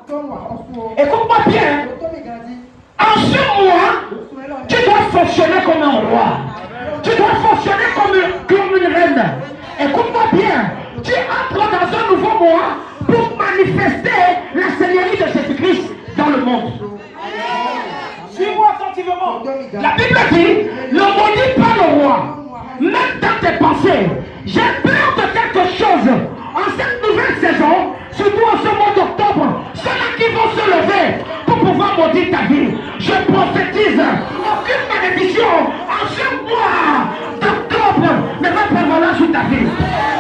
Écoute-moi bien. En ce mois, tu dois fonctionner comme un roi. Tu dois fonctionner comme une reine. Écoute-moi bien. Tu entres dans un nouveau mois pour manifester la Seigneurie de Jésus-Christ dans le monde. Suis-moi attentivement. La Bible dit, ne maudis pas le roi. Même dans tes pensées, j'ai peur de quelque chose. En cette nouvelle saison, surtout en ce mois d'octobre, ceux-là qui vont se lever pour pouvoir maudire ta vie, je prophétise aucune malédiction en ce mois d'octobre ne va prévaloir sur ta vie.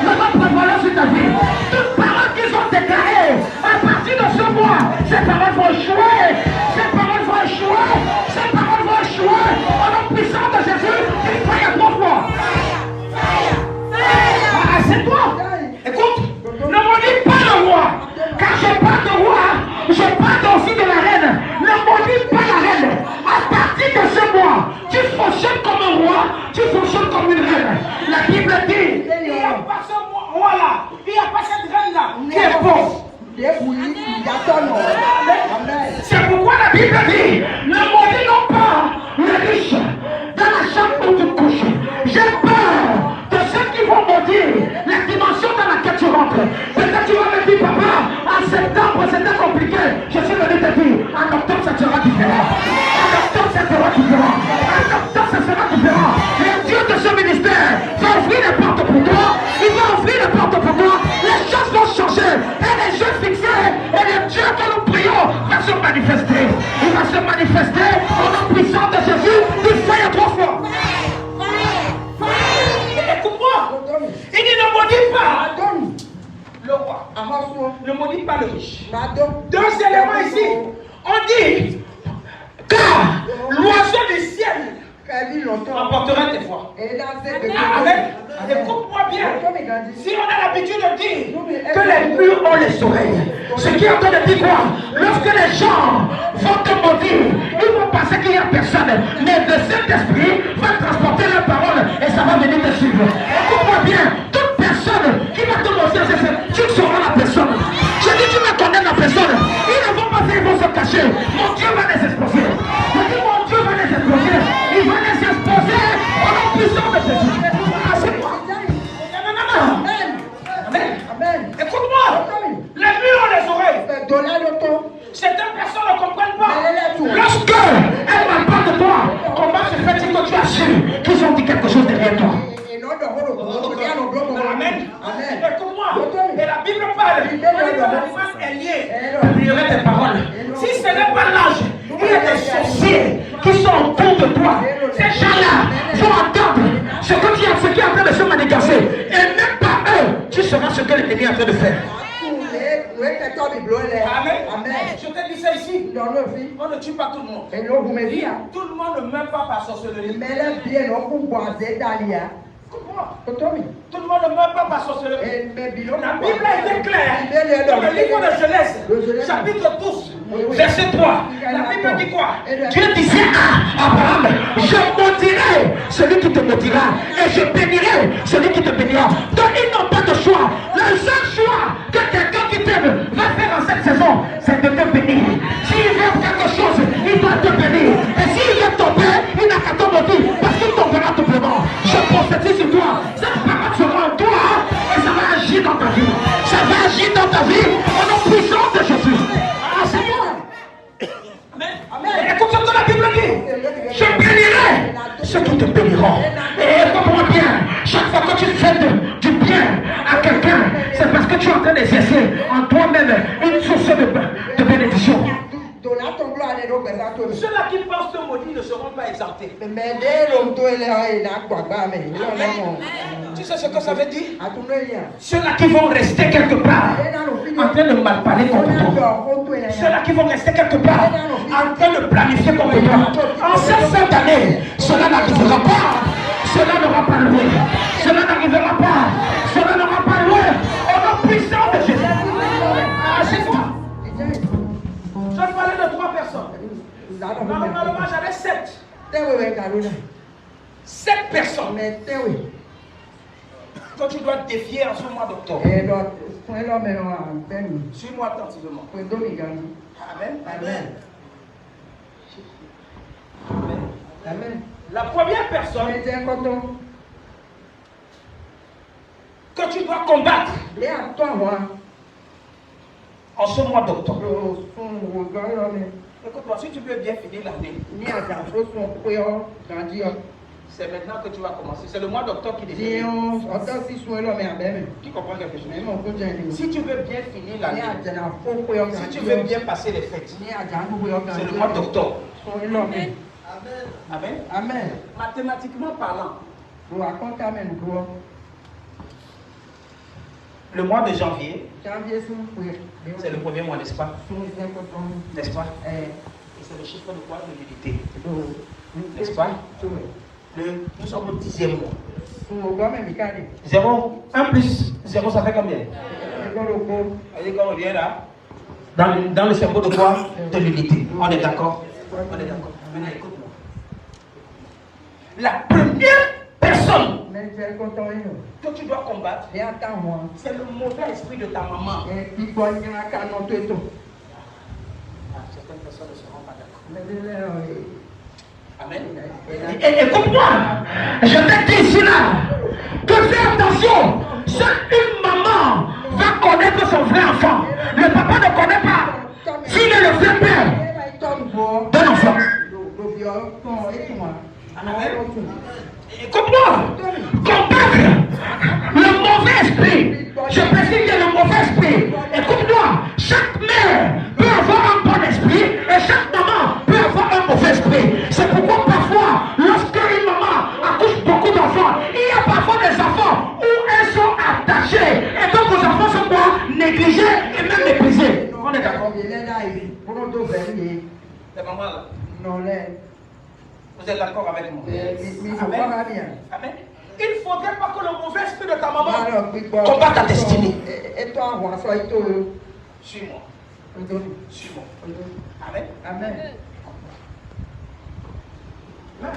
Ne va prévaloir sur ta vie. Toutes paroles qu'ils ont déclarées à partir de ce mois, ces paroles vont échouer. Ces paroles vont échouer. Ces paroles vont échouer. Au nom puissant de Jésus, il faut y avoir fois. Ah, c'est toi. Écoute, ne maudis pas le roi. Car je parle de roi, je parle aussi de la reine. Ne maudis pas la reine. À partir de ce mois, tu fonctionnes comme un roi, tu fonctionnes comme une reine. La Bible dit, il n'y a pas ce roi-là, il n'y a pas cette reine-là qui est pauvre. C'est pourquoi la Bible dit, ne maudis non pas le riche dans la chambre où tu couches. J'ai peur de ceux qui vont maudire la dimension dans laquelle tu rentres. Peut-être tu vas me dire, papa, en septembre c'était compliqué. Je suis venu te dire, en octobre ça sera différent. En octobre ça sera différent. En octobre ça sera différent. Le Dieu de ce ministère va ouvrir les portes pour toi. Il va ouvrir les portes pour toi. Les choses vont changer. Et les jeux fixés. Et le Dieu que nous prions va se manifester. Il va se manifester au nom puissant de Jésus. Il feuille trois fois. Écoute-moi. Il dit ne maudis pas le roi. Ne maudis pas le riche. Deux éléments ici. On dit, car l'oiseau du ciel emportera tes voix. Amen. Écoute-moi bien. Si on a l'habitude de dire que les murs ont les oreilles, ce qui est en train de dire quoi? Lorsque les gens vont te maudire, ils vont penser qu'il n'y a personne. Mais le Saint-Esprit va transporter leur parole et ça va venir te suivre. Écoute-moi bien. Toute personne qui va te maudire, tu sauras la personne. Je dis tu vas connaître la personne. Ils ne vont pas faire, ils vont se cacher. Mon Dieu va les exposer. Je dis mon Dieu va les exposer. Il va les exposer au nom puissant de Jésus. Ah, c'est moi. Amen. Amen. Écoute-moi. Les murs ont les oreilles. Certaines personnes ne comprennent pas. Lorsque elles m'en parlent de toi, comment se fait-il que tu as su qu'ils ont dit quelque chose derrière toi? Amen. Écoute-moi. Et la Bible parle. L'animal est lié. Il y aurait des paroles. Si ce n'est pas l'âge, il y a des sorciers qui sont autour de toi. Ces gens-là vont entendre ce qui est en train de se manigancer. Et même pas eux, tu sauras ce que l'ennemi est en train de faire. Amen. Je te dis ça ici. On ne tue pas tout le monde. Tout le monde ne meurt pas par sorcellerie. Tout le monde ne meurt pas par sorcellerie. La Bible a été claire. Dans le livre de Genèse, chapitre 12, verset 3. La Bible dit quoi? Dieu disait à Abraham, je maudirai celui qui te maudira et je bénirai celui qui te bénira. Donc ils n'ont pas de choix. Le seul choix que quelqu'un qui t'aime va faire en cette saison, c'est de te bénir. S'il veut quelque chose, il doit te bénir. Et s'il veut tomber, il n'a qu'à te maudire parce qu'il tombera tout simplement. Je prophétise sur toi. Cette parole sera en toi et ça va agir dans ta vie. Ça va agir dans ta vie au nom puissant de Jésus. Ah, Seigneur. Amen. Écoute ce que la Bible dit. Je bénirai ceux qui te béniront. Et écoute-moi bien. Chaque fois que tu fais du bien à quelqu'un, c'est parce que tu es en train d'exercer en toi-même une source de bénédiction. Ceux-là qui pensent te maudire ne seront pas exemptés. Tu sais ce que ça veut dire? Ceux-là qui vont rester quelque part en train de mal parler contre toi. Ceux-là qui vont rester quelque part en train de planifier contre toi. En cette fin d'année, cela n'arrivera pas. Cela n'aura pas loin. Cela n'arrivera pas. Cela n'aura pas loin. Au nom puissant de Jésus. Ah, c'est toi. Je parlais de 3 personnes. Normalement, j'avais 7. 7 personnes. Toi, tu dois te défier en ce mois d'octobre. Suis-moi attentivement. Amen. Amen. Amen. La première personne que tu dois combattre en ce mois d'octobre. Écoute-moi, si tu veux bien finir l'année, c'est maintenant que tu vas commencer. C'est le mois d'octobre qui décide. Qui comprend quelque chose? Si tu veux bien finir l'année, si tu veux bien passer les fêtes, c'est le mois d'octobre. Amen. Amen. Amen. Mathématiquement parlant, le mois de janvier, c'est le premier mois, n'est-ce pas? N'est-ce pas? Et c'est le chiffre de quoi? De l'unité. N'est-ce pas? Nous sommes au 10e mois. 0, 1 plus 0, ça fait combien? Allez, quand on vient là, dans le symbole de quoi? De l'unité. On est d'accord? On est d'accord. Maintenant, écoute-moi. La première personne que tu dois combattre, c'est le mauvais esprit de ta maman. Certaines personnes ne seront pas d'accord. Amen. Et écoute-moi, je te dis ici là, que fais attention, si une maman va connaître son vrai enfant, le papa ne connaît pas, s'il est le vrai père d'un enfant. Écoute-moi, combattre le mauvais esprit, je précise que le mauvais esprit, écoute-moi, chaque mère peut avoir un bon esprit et chaque maman peut avoir un mauvais esprit. C'est pourquoi parfois, lorsque une maman accouche beaucoup d'enfants, il y a parfois des enfants où elles sont attachées et donc vos enfants sont quoi? Négligés et même méprisés. On est d'accord? Les mamans là? Non, vous êtes d'accord avec moi? Amen. Amen. Il ne faudrait pas que le mauvais esprit de ta maman combatte ta destinée. Suis-moi. Suis-moi. Amen. Amen.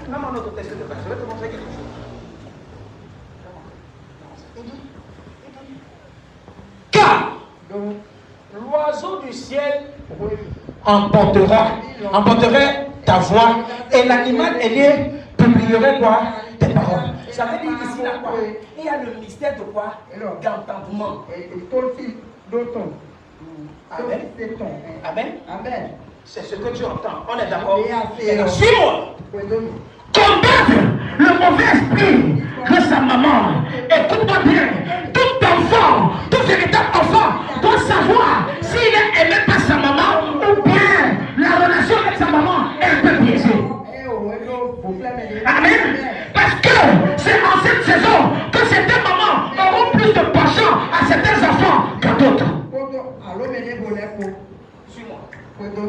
Maman, notre texte de base, je vais te montrer quelque chose. Car l'oiseau du ciel emporterait ta voix et l'animal ailé publierait quoi? Tes paroles. Ça veut dire ici là quoi? Il y a le mystère de quoi? D'entendement. Amen. Amen. Amen. C'est ce que tu entends. On est d'accord? Suis-moi. Combattre le mauvais esprit de sa maman. Écoute-moi bien. Tout enfant, tout véritable enfant doit savoir s'il est aimé par sa maman ou bien la relation avec sa maman est un peu biaisée. Amen. Parce que c'est en cette saison que certaines mamans auront plus de passion à certains enfants qu'à d'autres. Suis-moi.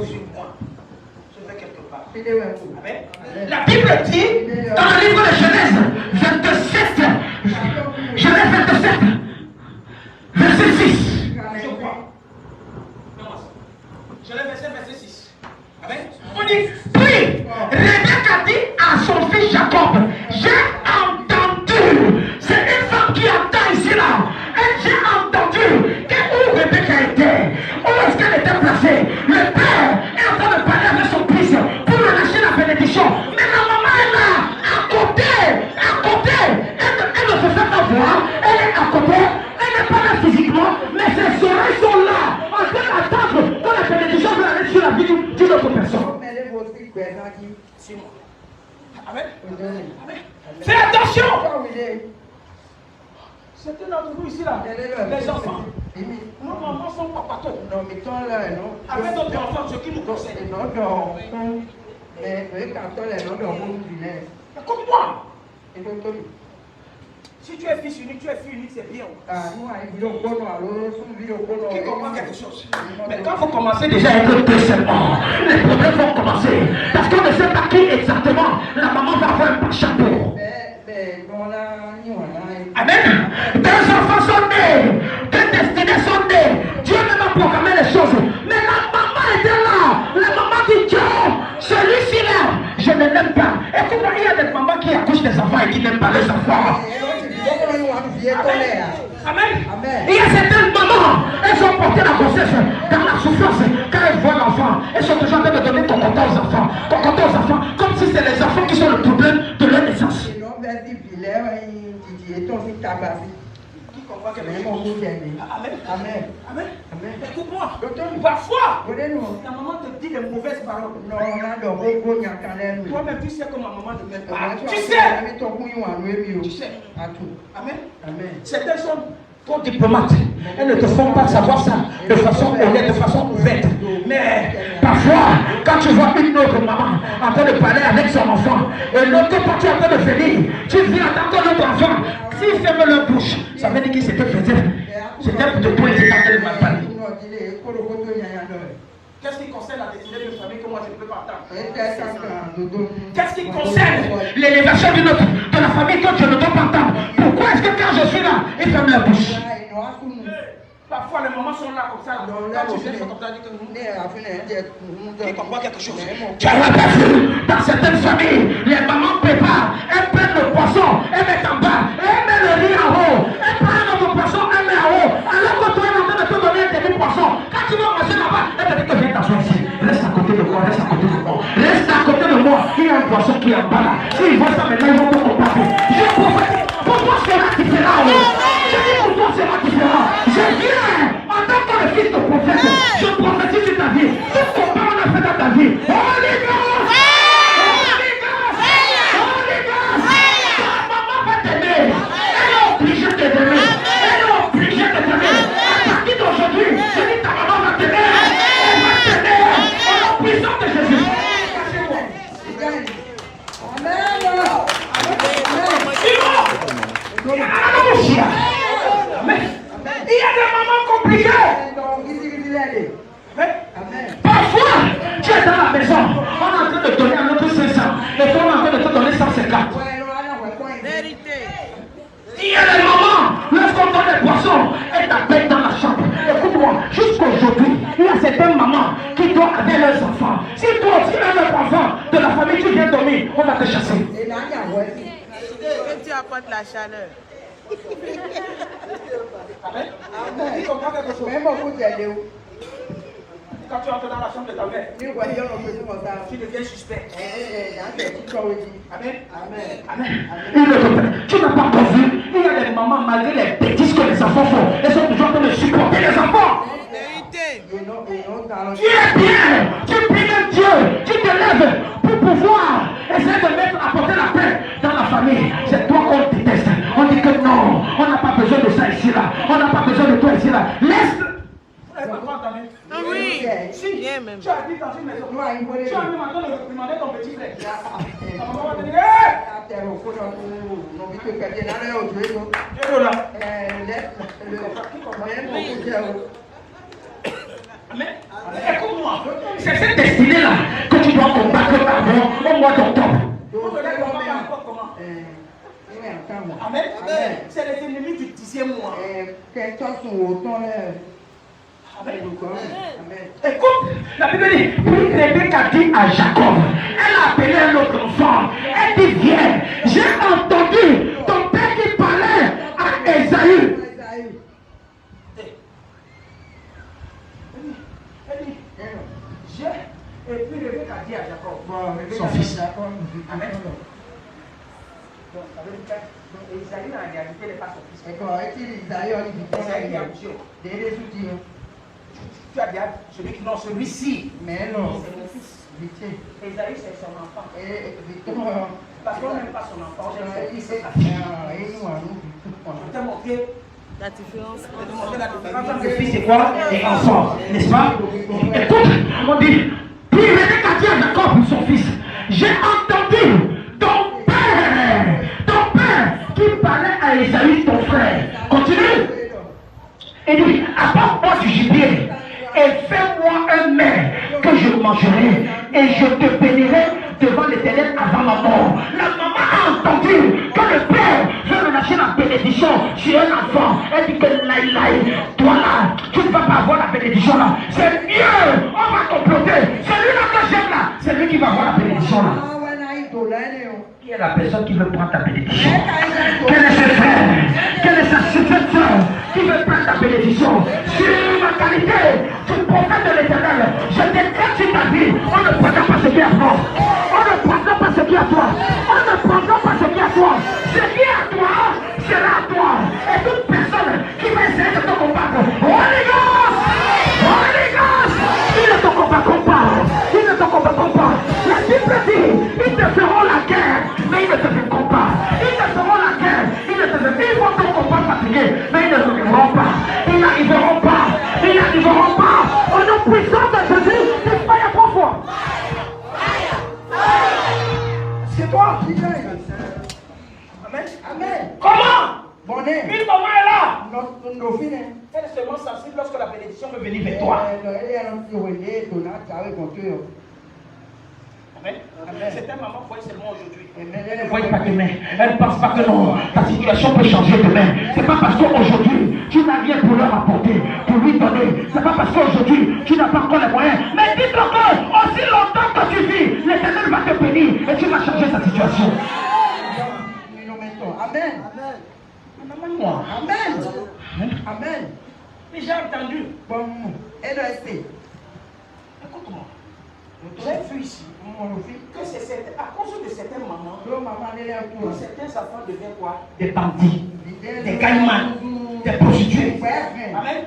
Suis-moi. Je vais quelque part. Amen. La Bible dit dans le livre de Genèse 27, Genèse 27, verset 6. Je crois. Genèse 27, verset 6. Amen. On dit, puis Rebecca dit à son fils Jacob, j'ai entendu, c'est une femme qui attend ici là, et j'ai entendu où Rebecca était, où est-ce qu'elle était placée. Le père est en train de parler avec son fils pour lui lâcher la bénédiction, mais la maman est là, à côté, elle ne se fait pas voir, elle est à côté, elle n'est pas là physiquement, mais ses oreilles sont là, en train d'attendre que la bénédiction va aller sur la vie d'une autre personne. Amen. Amen. Fais attention. Certains d'entre vous ici là, les enfants, nos mamans sont pas partout. Avec notre enfant, ce qui nous concerne. Écoute-moi. Si tu es fils unique, c'est bien. Qui comprend quelque chose? Mais quand vous commencez déjà à écouter seulement, les problèmes vont commencer. Parce qu'on ne sait pas qui exactement la maman va avoir un chapeau. Amen. Des enfants sont nés, des destinées sont nées. Dieu même a programmé les choses. Mais la maman était là. La maman dit Dieu, celui-ci là, je ne l'aime pas. Écoute-moi, il y a des mamans qui accouchent des enfants et qui n'aiment pas les enfants. Amen. Il y a certaines mamans, elles ont porté la grossesse dans la souffrance. Quand elles voient l'enfant, elles sont toujours en train de donner cocoton aux enfants. Cocoton aux enfants, comme si c'est les enfants qui sont le problème de leur naissance. Amen. Amen. Amen. Écoute-moi. Parfois, ta maman te dit des mauvaises paroles. Toi-même, tu sais comment maman te met pas. Tu sais. Amen. Certaines sont trop diplomates. Elles ne te font pas savoir ça de façon honnête, de façon ouverte. Mais parfois, quand tu vois une autre maman en train de parler avec son enfant et l'autre partie en train de venir, tu viens attendre l'autre enfant. S'ils ferment leur bouche, ça veut dire qu'ils s'étaient faisés. C'était pour te toi, ils étaient en train de mal parler. Qu'est-ce qui concerne la destinée d'une famille que moi je ne peux pas attendre? Qu'est-ce qui concerne l'élévation de la famille que je ne peux pas attendre? Pourquoi est-ce que quand je suis là, ils ferment leur bouche? Parfois les mamans sont là comme ça. Quand tu fais ça comme ça, qui comprend quelque chose. Tu as pas vu dans certaines familles, les mamans préparent, elles prennent le poisson, elles mettent en bas, elles mettent le riz en haut, elles prennent notre poisson, elles mettent en haut. Alors que toi, elle est en train de te donner un demi-poisson. Quand tu vas manger là-bas, elle te dit que viens t'asseoir ici. Reste à côté de moi, reste à côté de moi. Reste à côté de moi. Il y a un poisson qui est en bas là. S'ils voient ça maintenant, ils vont te combattre. Je prophétise. Pour toi, c'est là qui sera en haut. Je dis pour toi, c'est là qui sera. Je viens en tant que le fils de prophète. Je prophétise sur ta vie. Tout ce qu'on a fait dans ta vie. Holy Ghost! Holy Ghost! Holy Ghost! Ta maman va t'aimer. Elle est obligée de t'aimer. Elle est obligée de t'aimer. À partir d'aujourd'hui, je dis ta maman va t'aimer. Elle va t'aimer. Au nom puissant de Jésus. Il y a des moments compliqués. Parfois, tu es dans la maison, on est en train de donner à notre 500 et toi on est en train de te donner 150. Il y a des moments, lorsqu'on donne des poissons, elle t'appelle dans la chambre. Écoute-moi, jusqu'aujourd'hui, il y a certaines mamans qui doivent avec leurs enfants. Si toi aussi tu as un enfant de la famille, tu viens dormir, on va te chasser. Et tu apportes la chaleur. Amen. Quand tu entres dans la chambre de ta mère, tu deviens suspect. Amen. Amen. Tu n'as pas vu. Il y a des mamans, malgré les bêtises que les enfants font, elles sont toujours en train de supporter les enfants. Tu es bien. Tu pries Dieu. Tu te lèves pour pouvoir essayer de mettre, apporter la paix dans la famille. C'est toi qu'on déteste. On dit que non, on n'a pas besoin de ça ici là. On n'a pas besoin de toi ici là. Laisse. Oui. Si tu habites dans une maison, tu as même en train de réprimander ton petit frère. Ta maman va te dire, hé! Amen. Écoute-moi, c'est cette destinée-là que tu dois combattre au mois d'octobre. Amen. C'est les ennemis du 10e mois. Amen. Écoute, la Bible dit, puis Rebecca dit à Jacob, elle a appelé un autre enfant, elle dit viens, j'ai entendu ton père qui parlait à Esaü. Elle dit, j'ai, et puis Rebecca dit à Jacob, son fils. Amen. Donc, ça veut dire que Esaü, en réalité, n'est pas son fils. Tu as dit celui qui non, celui-ci. Mais non, c'est mon fils. Esaü, c'est son enfant. Parce qu'on n'aime pas son enfant, j'aime son fils et sa fille. Je t'ai montré la différence. Entre le fils et quoi? Et enfant, n'est-ce pas? Écoute, on dit, puis Rebecca dit à Jacob, son fils, j'ai entendu ton père qui parlait à Esaü, ton frère. Continue. Et dit, apporte-moi du gibier et fais-moi un mets que je mangerai et je te bénirai devant l'Éternel avant ma mort. La maman a entendu que le père veut relâcher la bénédiction sur un enfant. Elle dit que toi là, tu ne vas pas avoir la bénédiction là. C'est mieux, on va comploter. Celui-là que j'aime là, c'est lui qui va avoir la bénédiction là. Qui est la personne qui veut prendre ta bénédiction? Quel est ce frère? Quelle est cette soeur? qui veut prendre ta bénédiction. Sur ma qualité, tu prophète de l'Éternel. Je décrète sur ta vie. On ne prendra pas ce qui est à toi. On ne prendra pas ce qui est à toi. On ne prendra pas ce qui est à toi. Ce qui est à toi sera à toi. Et toute personne qui va essayer de te combattre, Holy Ghost! Holy Ghost! Ils ne te combattront pas. Ils ne te combattront pas. La Bible dit, ils te feront la guerre, mais ils ne te vaincront pas. Ils te feront la guerre, ils ne te vaincront pas. Ils vont te combattre fatigué, mais ils ne te vaincront pas. Ils n'arriveront pas. Ils n'arriveront pas. Au nom puissant de Jésus, c'est pas à 3 fois. C'est toi. Amen. Amen. Comment? Une maman est là. Elle est seulement sensible lorsque la bénédiction peut venir vers toi. Amen. Certaines mamans voient seulement aujourd'hui. Elle ne voit pas demain. Elle ne pense pas que non, ta situation peut changer demain. C'est pas parce qu'aujourd'hui tu n'as rien pour leur apporter, pour lui donner. C'est pas parce qu'aujourd'hui tu n'as pas encore les moyens. Mais dis-toi que aussi longtemps que tu vis, l'Éternel va te bénir et tu vas changer sa situation. Amen. Amen. Amen. Amen. Mais j'ai entendu. Écoute-moi. J'ai vu ici que c'est à cause de certaines mamans que certains enfants deviennent quoi? Des bandits, des caïmans, des prostituées. Amen.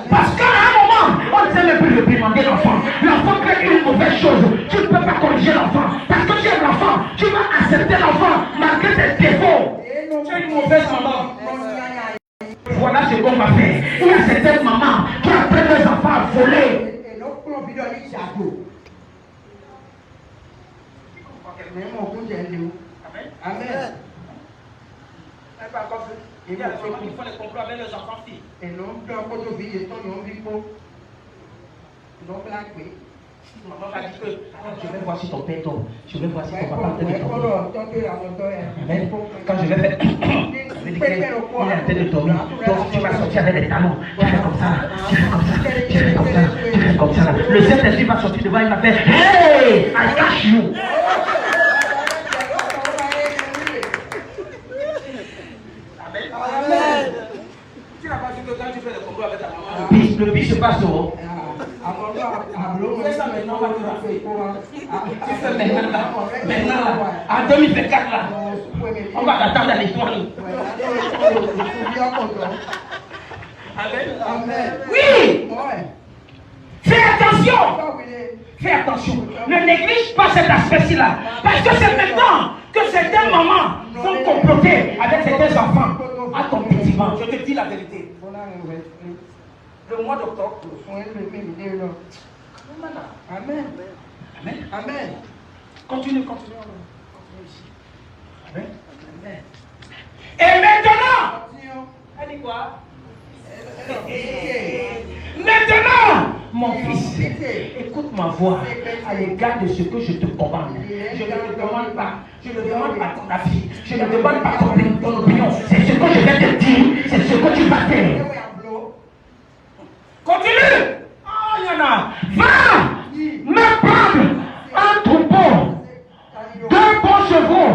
Parce qu'à un moment, on ne sait même plus réprimander l'enfant. L'enfant crée une mauvaise chose. Tu ne peux pas corriger l'enfant. Parce que tu aimes l'enfant, tu vas accepter l'enfant malgré ses défauts. Tu es une mauvaise maman. Voilà ce qu'on va faire. Il y a certaines mamans qui apprennent leurs enfants à voler. Amen. Elle pas encore fait. Il y a des mamans qui font les complots avec leurs enfants filles. Et non, maman va dire que je vais voir si ton père tombe. Je vais voir si ton papa te tombe. Amen. Quand je vais faire, il est en train de tomber. Donc tu vas sortir avec les talons. Tu fais comme ça. Tu fais comme ça. Tu fais comme ça. Tu fais comme ça. Le Saint-Esprit va sortir devant. Il va faire hey, I catch you. Amen. Tu n'as pas vu que quand tu fais le combat avec ta maman, le pire se passe au haut. Fais ça maintenant, on va te rappeler. Tu fais maintenant là. En 2024 là, on va t'attendre à l'étoile. Amen. Oui. Fais attention. Fais attention. Ne néglige pas cet aspect-ci là. Parce que c'est maintenant que certaines mamans sont complotées avec certains enfants. À ton petit vent, je te dis la vérité. Le mois d'octobre. Amen. Amen. Amen. Continue ici. Amen. Amen. Et maintenant, elle dit quoi? Maintenant, mon fils, écoute ma voix à l'égard de ce que je te commande. Je ne te demande pas, je ne demande pas ton avis, je ne demande pas ton opinion. C'est ce que je vais te dire, c'est ce que tu vas faire. Continue. Oh, il y en a. Va me prendre un troupeau, 2 bons chevaux.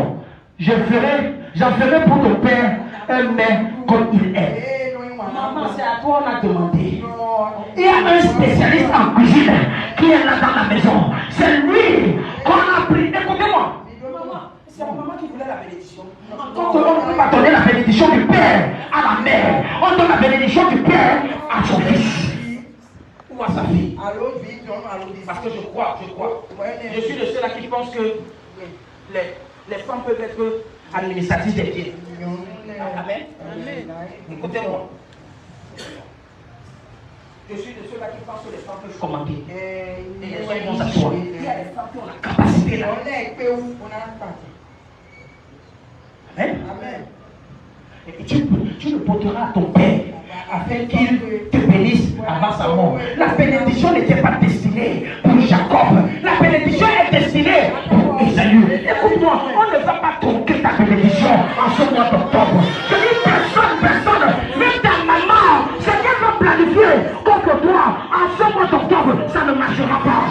J'en ferai pour ton père un mets comme il est. Maman, c'est à toi on a demandé. Il y a un spécialiste en cuisine qui est là dans la maison. C'est lui qu'on a pris. Écoutez-moi. C'est la maman qui voulait la bénédiction. Quand on ne peut pas donner la bénédiction du père à la mère, on donne la bénédiction du père à son fils. Ou à sa fille. Parce que je crois. Je suis de ceux-là qui pensent que les femmes peuvent être administratrices des biens. Amen. Écoutez-moi. Je suis de ceux-là qui pensent que les femmes peuvent commander. Et les hommes vont s'asseoir. Il y a des femmes qui ont la capacité là. Amen. Et tu le porteras à ton père afin qu'il te bénisse avant sa mort. La bénédiction n'était pas destinée pour Jacob. La bénédiction est destinée pour Esaü. Écoute-moi, on ne va pas tronquer ta bénédiction en ce mois d'octobre. Je dis personne, même ta maman, ce qu'elle va planifier contre toi en ce mois d'octobre, ça ne marchera pas.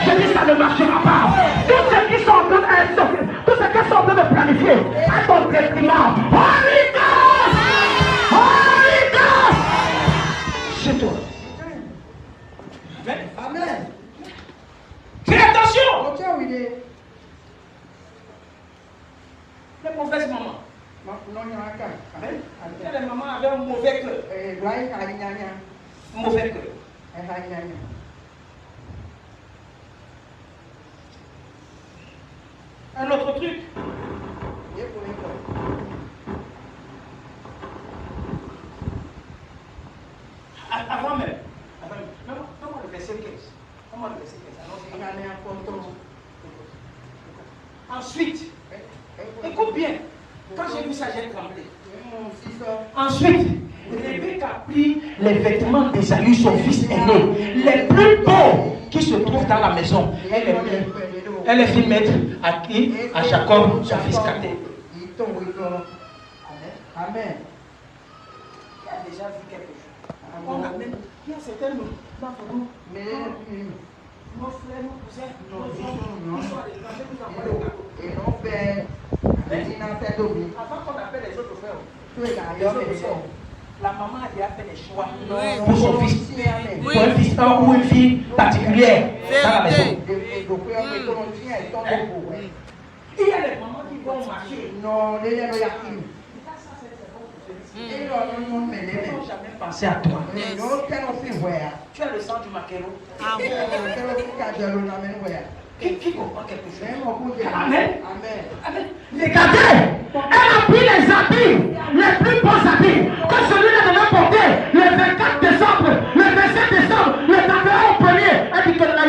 Je dis ça ne marchera pas. Tout ce qui sont en train de planifier à ton détriment, Holy Ghost! Holy Ghost! Les mauvaises mamans. Les mamans avaient un mauvais cœur. Mauvais cœur. Un autre truc. Avant même. Comment le verset 15? Comment le verset 15? Ensuite, écoute bien. Quand j'ai vu ça, j'ai tremblé. Ensuite, Rebecca prit les vêtements d'Ésaü, son fils aîné, les plus beaux qui se trouvent dans la maison. Elle les fit mettre à qui? À Jacob, son fils cadet. Amen. Qui a déjà vu quelque chose? On a même, il y a certains d'entre nous, nos frères, nos cousins, nos enfants, qui sont à l'étranger, nous avons les cadeaux. Et nos pères, avant qu'on appelle les autres frères, la maman a déjà fait des choix pour son fils, pour un fils ou une fille particulière dans la maison. Il y a les mamans qui vont marcher. Ils n'ont jamais pensé à toi. Tu as le sang du maquereau. Qui comprend quelque chose? Amen. Amen. Regardez, elle a pris les habits, les plus beaux habits, que celui-là devait porter le 24 décembre, le 27 décembre, le 31 au premier. Elle dit que là,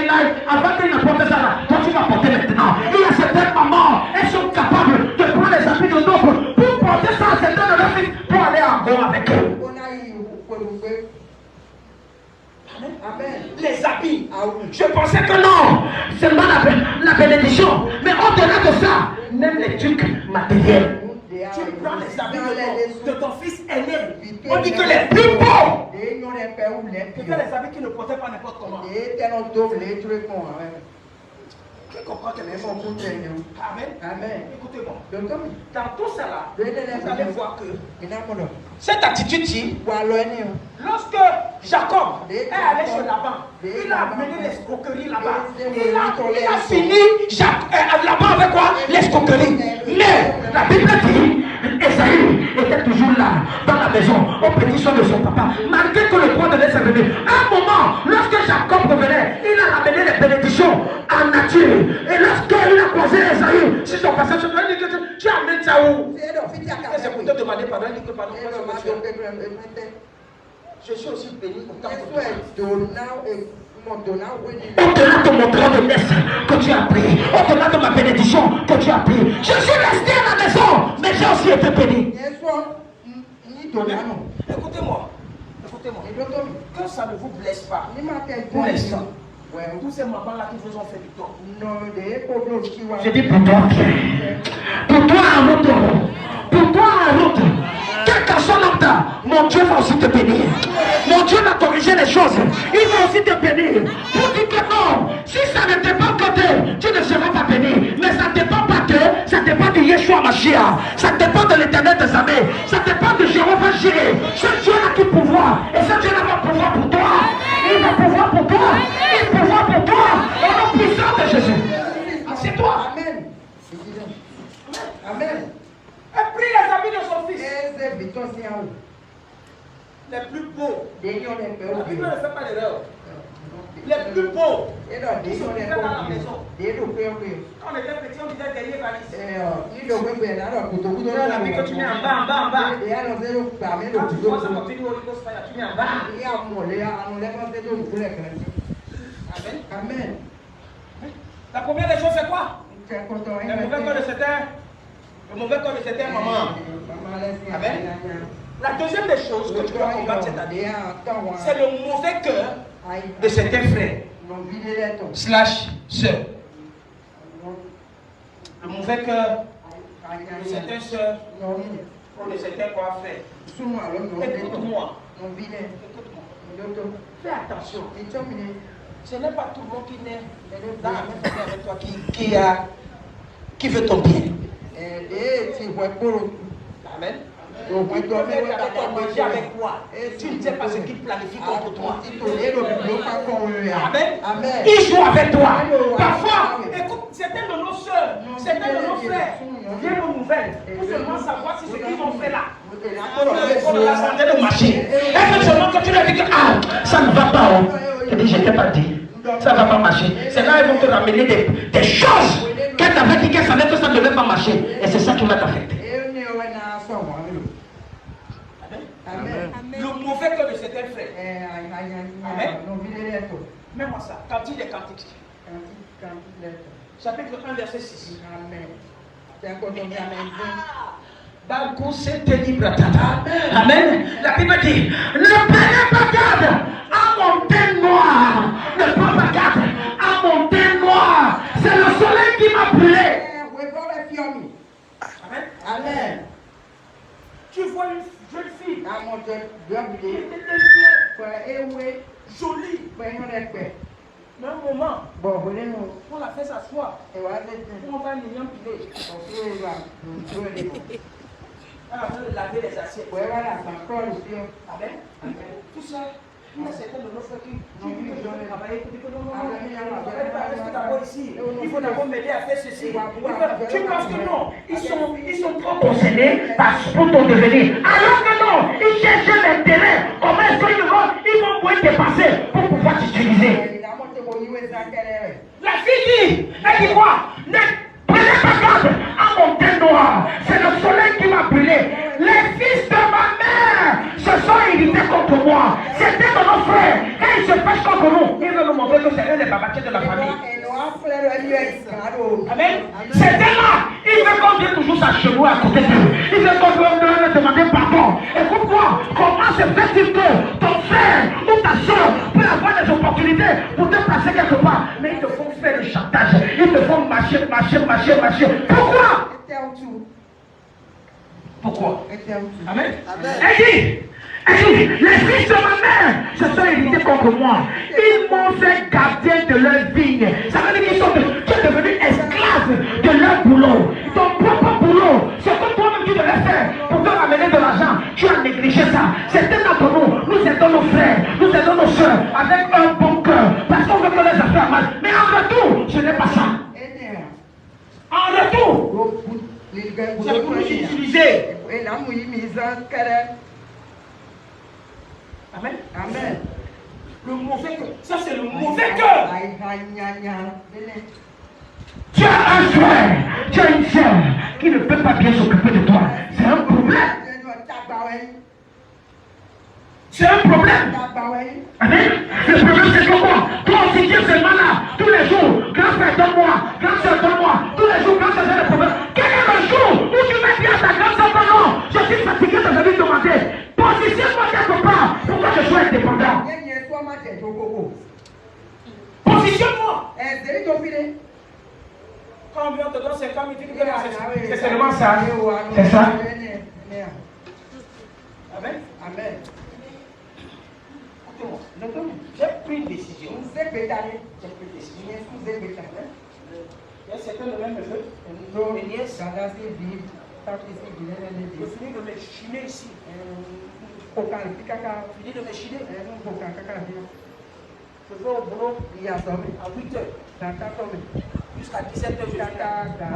avant qu'il ne porte ça là, toi tu vas porter maintenant. Il y a certaines mamans, elles sont capables de prendre les habits de d'autres pour porter ça à certains de leurs fils pour aller en gros avec eux. Amen. Les habits. Je pensais que non, seulement la bénédiction. Mais au-delà de ça, même les trucs matériels. Tu prends les habits de ton fils aîné. On dit que les plus beaux. C'est que les habits qui ne portaient pas n'importe comment. Qui comprend que les hommes? Amen. Amen. Écoutez-moi. Dans tout cela, vous allez voir que cette attitude-ci, lorsque Jacob est allé chez Laban, il a amené l'escroquerie là-bas. Il a fini Laban avec quoi? L'escroquerie. Mais la Bible dit, Esaü était toujours là, dans la maison, aux pétitions de son papa, malgré que le roi devait se revenir. À un moment, lorsque Jacob revenait, il a ramené les bénédictions en nature. Et lorsqu'il a croisé Esaü, si son passage, tu amènes ça où? C'est pour te demander pardon, il dit que pardon. Je suis aussi béni autant que toi. Au-delà de mon grand de messe que tu as pris, au-delà de ma bénédiction que tu as pris, je suis resté à la maison, mais j'ai aussi été béni. Écoutez-moi, que ça ne vous blesse pas pour l'instant. Tous ces mamans-là qui vous ont fait du tort. Je dis pour toi, pour toi un autre, pour toi un autre. Quel qu'en soit l'homme, mon Dieu va aussi te bénir. Mon Dieu va corriger les choses. Il va aussi te bénir. Pour dire que non, si ça ne t'est pas côté, tu ne seras pas béni. Mais ça ne dépend pas de, ça dépend de Yeshua Mashiach. Ça dépend de l'Éternel des armées. Ça dépend de Jéhovah Jireh. Ce Dieu-là qui pouvoir. Et ce Dieu-là va pouvoir pour toi. Il va pouvoir pour toi. Il pouvoir pour toi. Au nom puissant de Jésus. C'est toi. Amen. Amen. Elle prit les habits de son fils. Les plus beaux. La Bible ne fait pas d'erreur. Les plus beaux. Qui se trouvaient dans la maison. Quand on était petit, on disait derrière valise. La vie que tu mets en bas, en bas, en bas. Quand tu vois ça continue au Rico Spire, tu mets en bas. Amen. Amen. La première des choses, c'est quoi? Le mauvais corps de certains mamans. Amen. La deuxième des choses que tu dois combattre cette année, c'est le mauvais cœur de certains frères / sœurs. Le mauvais cœur de certaines sœurs ou de certains frères. Écoute-moi. Fais attention. Ce n'est pas tout le monde qui naît dans la même famille avec toi qui veut ton bien. Amen. Il peut manger avec toi. Tu ne sais pas ce qu'il planifie contre toi. Amen. Il joue avec toi. Parfois, écoute, frères viennent aux nouvelles pour seulement savoir si ce qu'ils ont fait là. Pour la santé de marcher. Est-ce que seulement quand tu leur dis que ça ne va pas, tu dis je t'ai pas dit, ça ne va pas marcher. C'est là qu'ils vont te ramener des choses qu'elle t'avait dit qu'elle savait que ça ne devait pas marcher. Et c'est ça qui va t'affecter. Amen. Le mauvais cœur de certains frères. Amen. Mets-moi ça. Cantique des cantiques. Chapitre 1, verset 6. Amen. Amen. La Bible dit, ne prenez pas garde à mon teint noir. Ne prenez pas garde à mon teint noir. C'est le soleil qui m'a brûlé. Amen. Amen. Tu vois une jeune fille qui était jolie. Mais un moment, on l'a fait s'asseoir. On va l'union piler. On va laver les assiettes. Amen. Tout ça. Il y a certains de nos frères qui veulent travailler pour dire que non, reste d'abord ici. Il faut d'abord m'aider à faire ceci. Tu penses que non, ils sont trop concernés pour ton devenir. Alors que non, ils cherchent l'intérêt. Comment est-ce qu'ils vont pouvoir te passer pour pouvoir t'utiliser? La fille dit, elle dit quoi? Ne prenez pas garde à mon teint noir. C'est le soleil qui m'a brûlé. Les fils de ma mère se sont irrités contre moi. C'était de nos frères. Et ils se fâchent contre nous. Ils veulent nous montrer que c'est eux les babatiers de la famille. Amen. C'était là. Ils veulent qu'on vienne toujours s'agenouiller à côté d'eux. Ils veulent qu'on vienne leur demander pardon. Écoute-moi, comment se fait-il que ton frère ou ta soeur peut avoir des opportunités pour te placer quelque part, mais ils te font faire le chantage. Ils te font marcher. Pourquoi? Pourquoi? Amen. Elle dit, les fils de ma mère se sont irrités contre moi. Ils m'ont fait gardien de leur vigne. Ça veut dire qu'ils sont devenus esclaves de leur boulot. Ton propre boulot, c'est que toi-même tu devais faire pour te ramener de l'argent. Tu as négligé ça. Certains d'entre nous aidons nos frères, nous aidons nos soeurs avec un bon cœur. Parce qu'on veut que les affaires marchent. Mais en retour, ce n'est pas ça. En retour, c'est pour nous utiliser. Amen. Amen. Le mauvais cœur. Ça, c'est le mauvais cœur. Tu as un frère, tu as une soeur qui ne peut pas bien s'occuper de toi. C'est un problème. C'est un problème. Amen. Le problème, c'est que quoi? Toi aussi, tu es seulement là, tous les jours. Grand frère, donne-moi. Grand soeur, donne-moi. Tous les jours, grand soeur, j'ai des problèmes. Quel est le jour où tu vas dire à ta grande soeur, non, je suis fatigué, je vais lui demander. Positionne-moi quelque part pour que je sois indépendant. Positionne-moi. Quand on vient te donner 50 000, c'est seulement ça. C'est ça. Amen. Amen. J'ai pris une décision. J'ai pris une décision. Il y a certains de mes neveux, mes nièces. Je finis de me chiner ici. Je finis de me chiner. Je vais au boulot à 8 h. Jusqu'à 17 h, je suis là.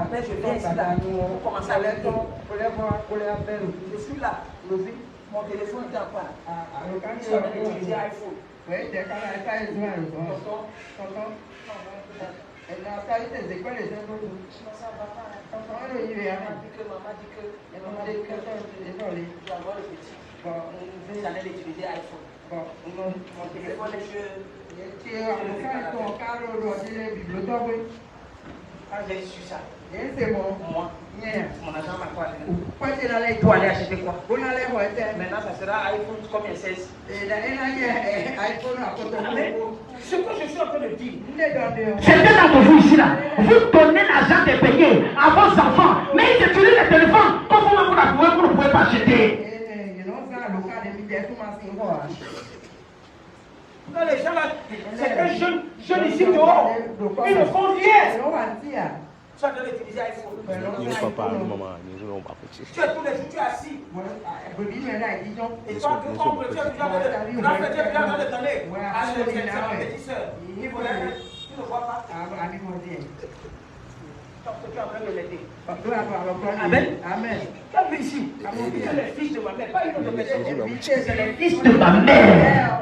Après, je viens ici là. On commence à l'être. Je suis là. Mon téléphone est en panne. Je suis en train d'utiliser iPhone. Quand j'ai su ça, moi, mon agent m'a quoi pour aller acheter quoi? Maintenant, ça sera iPhone combien 16. Ce que je suis en train de dire, certains d'entre vous ici là, vous donnez l'argent de payer à vos enfants, mais ils utilisent le téléphone comme vous ne pouvez pas acheter. Non, les gens là, certains jeunes ici dehors, ils ne font rien. Tu as de l'utiliser iPhone. Tu es tous les jours, tu es assis. Et toi, tu comprends, tu es bien dans le donner. Ah, c'est ma petite soeur. Tu ne vois pas. Tu es en train de l'aider. Amen. Amen. Tu as vu ici, c'est le fils de ma mère, pas une autre personne. C'est le fils De ma mère.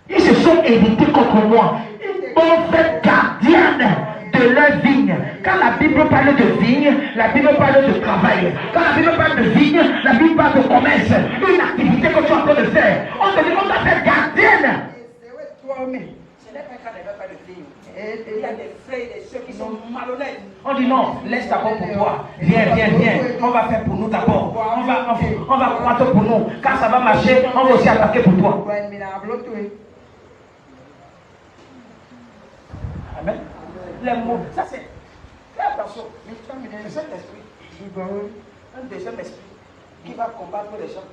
Ils se sont hérités contre moi. Ils m'ont fait gardienne de leur vigne. Quand la Bible parle de vigne, la Bible parle de travail. Quand la Bible parle de vigne, la Bible parle de commerce. Une activité que tu es en train de faire. On te dit qu'on t'a fait gardienne. Ce n'est pas quand elle ne veut pas de vigne. Il y a des frères et des soeurs qui sont malhonnêtes. On dit non, laisse d'abord pour toi. Viens, viens, viens. On va faire pour nous d'abord. On va croître pour nous. Quand ça va marcher, on va aussi attaquer pour toi. Amen. Les mots, ça c'est. Fais attention. Mais cet esprit, un deuxième esprit qui va combattre les gens.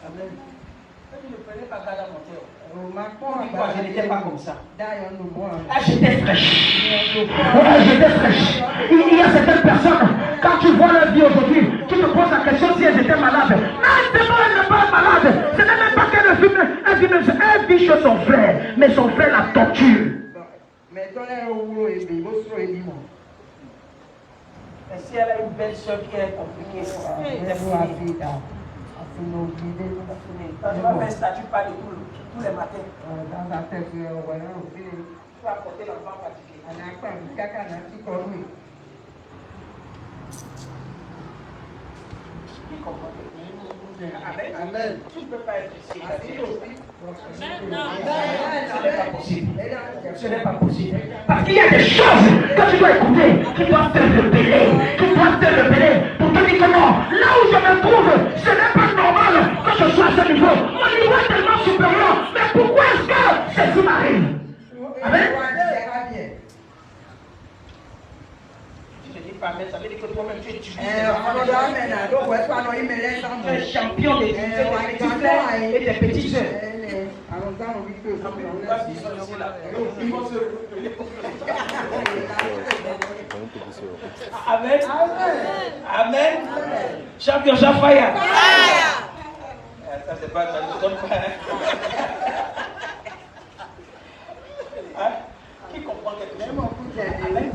Amen. Tu ne prenais pas garde à mon cœur. Je n'étais pas comme ça. Ah, j'étais fraîche. J'étais fraîche. Il y a certaines personnes, quand tu vois leur vie aujourd'hui, tu te poses la question si elles étaient malades. Non, elle n'est pas malade. Ce n'est même pas qu'elle vit chez son frère, mais son frère la torture. Mais si elle a une belle soeur qui est compliquée, tu vas faire statut pas de tous les matins. Tu vas apporter l'enfant fatigué. Qui comprend? Amen. Amen. Tu ne peux pas être ici. Ce n'est pas possible. Ce n'est pas possible. Parce qu'il y a des choses que tu dois écouter qui doivent te rebeller, pour te dire que non, là où je me trouve, ce n'est pas normal que je sois à ce niveau. Mon niveau est tellement supérieur. Mais pourquoi est-ce que ceci m'arrive? Amen. Ça veut dire que toi-même tu es tu es champion des petits frères et des petites sœurs. Amen. Amen. Champion Jean-Faya. Ça c'est pas ça, ne donne pas. Qui comprend quelque chose? Amen.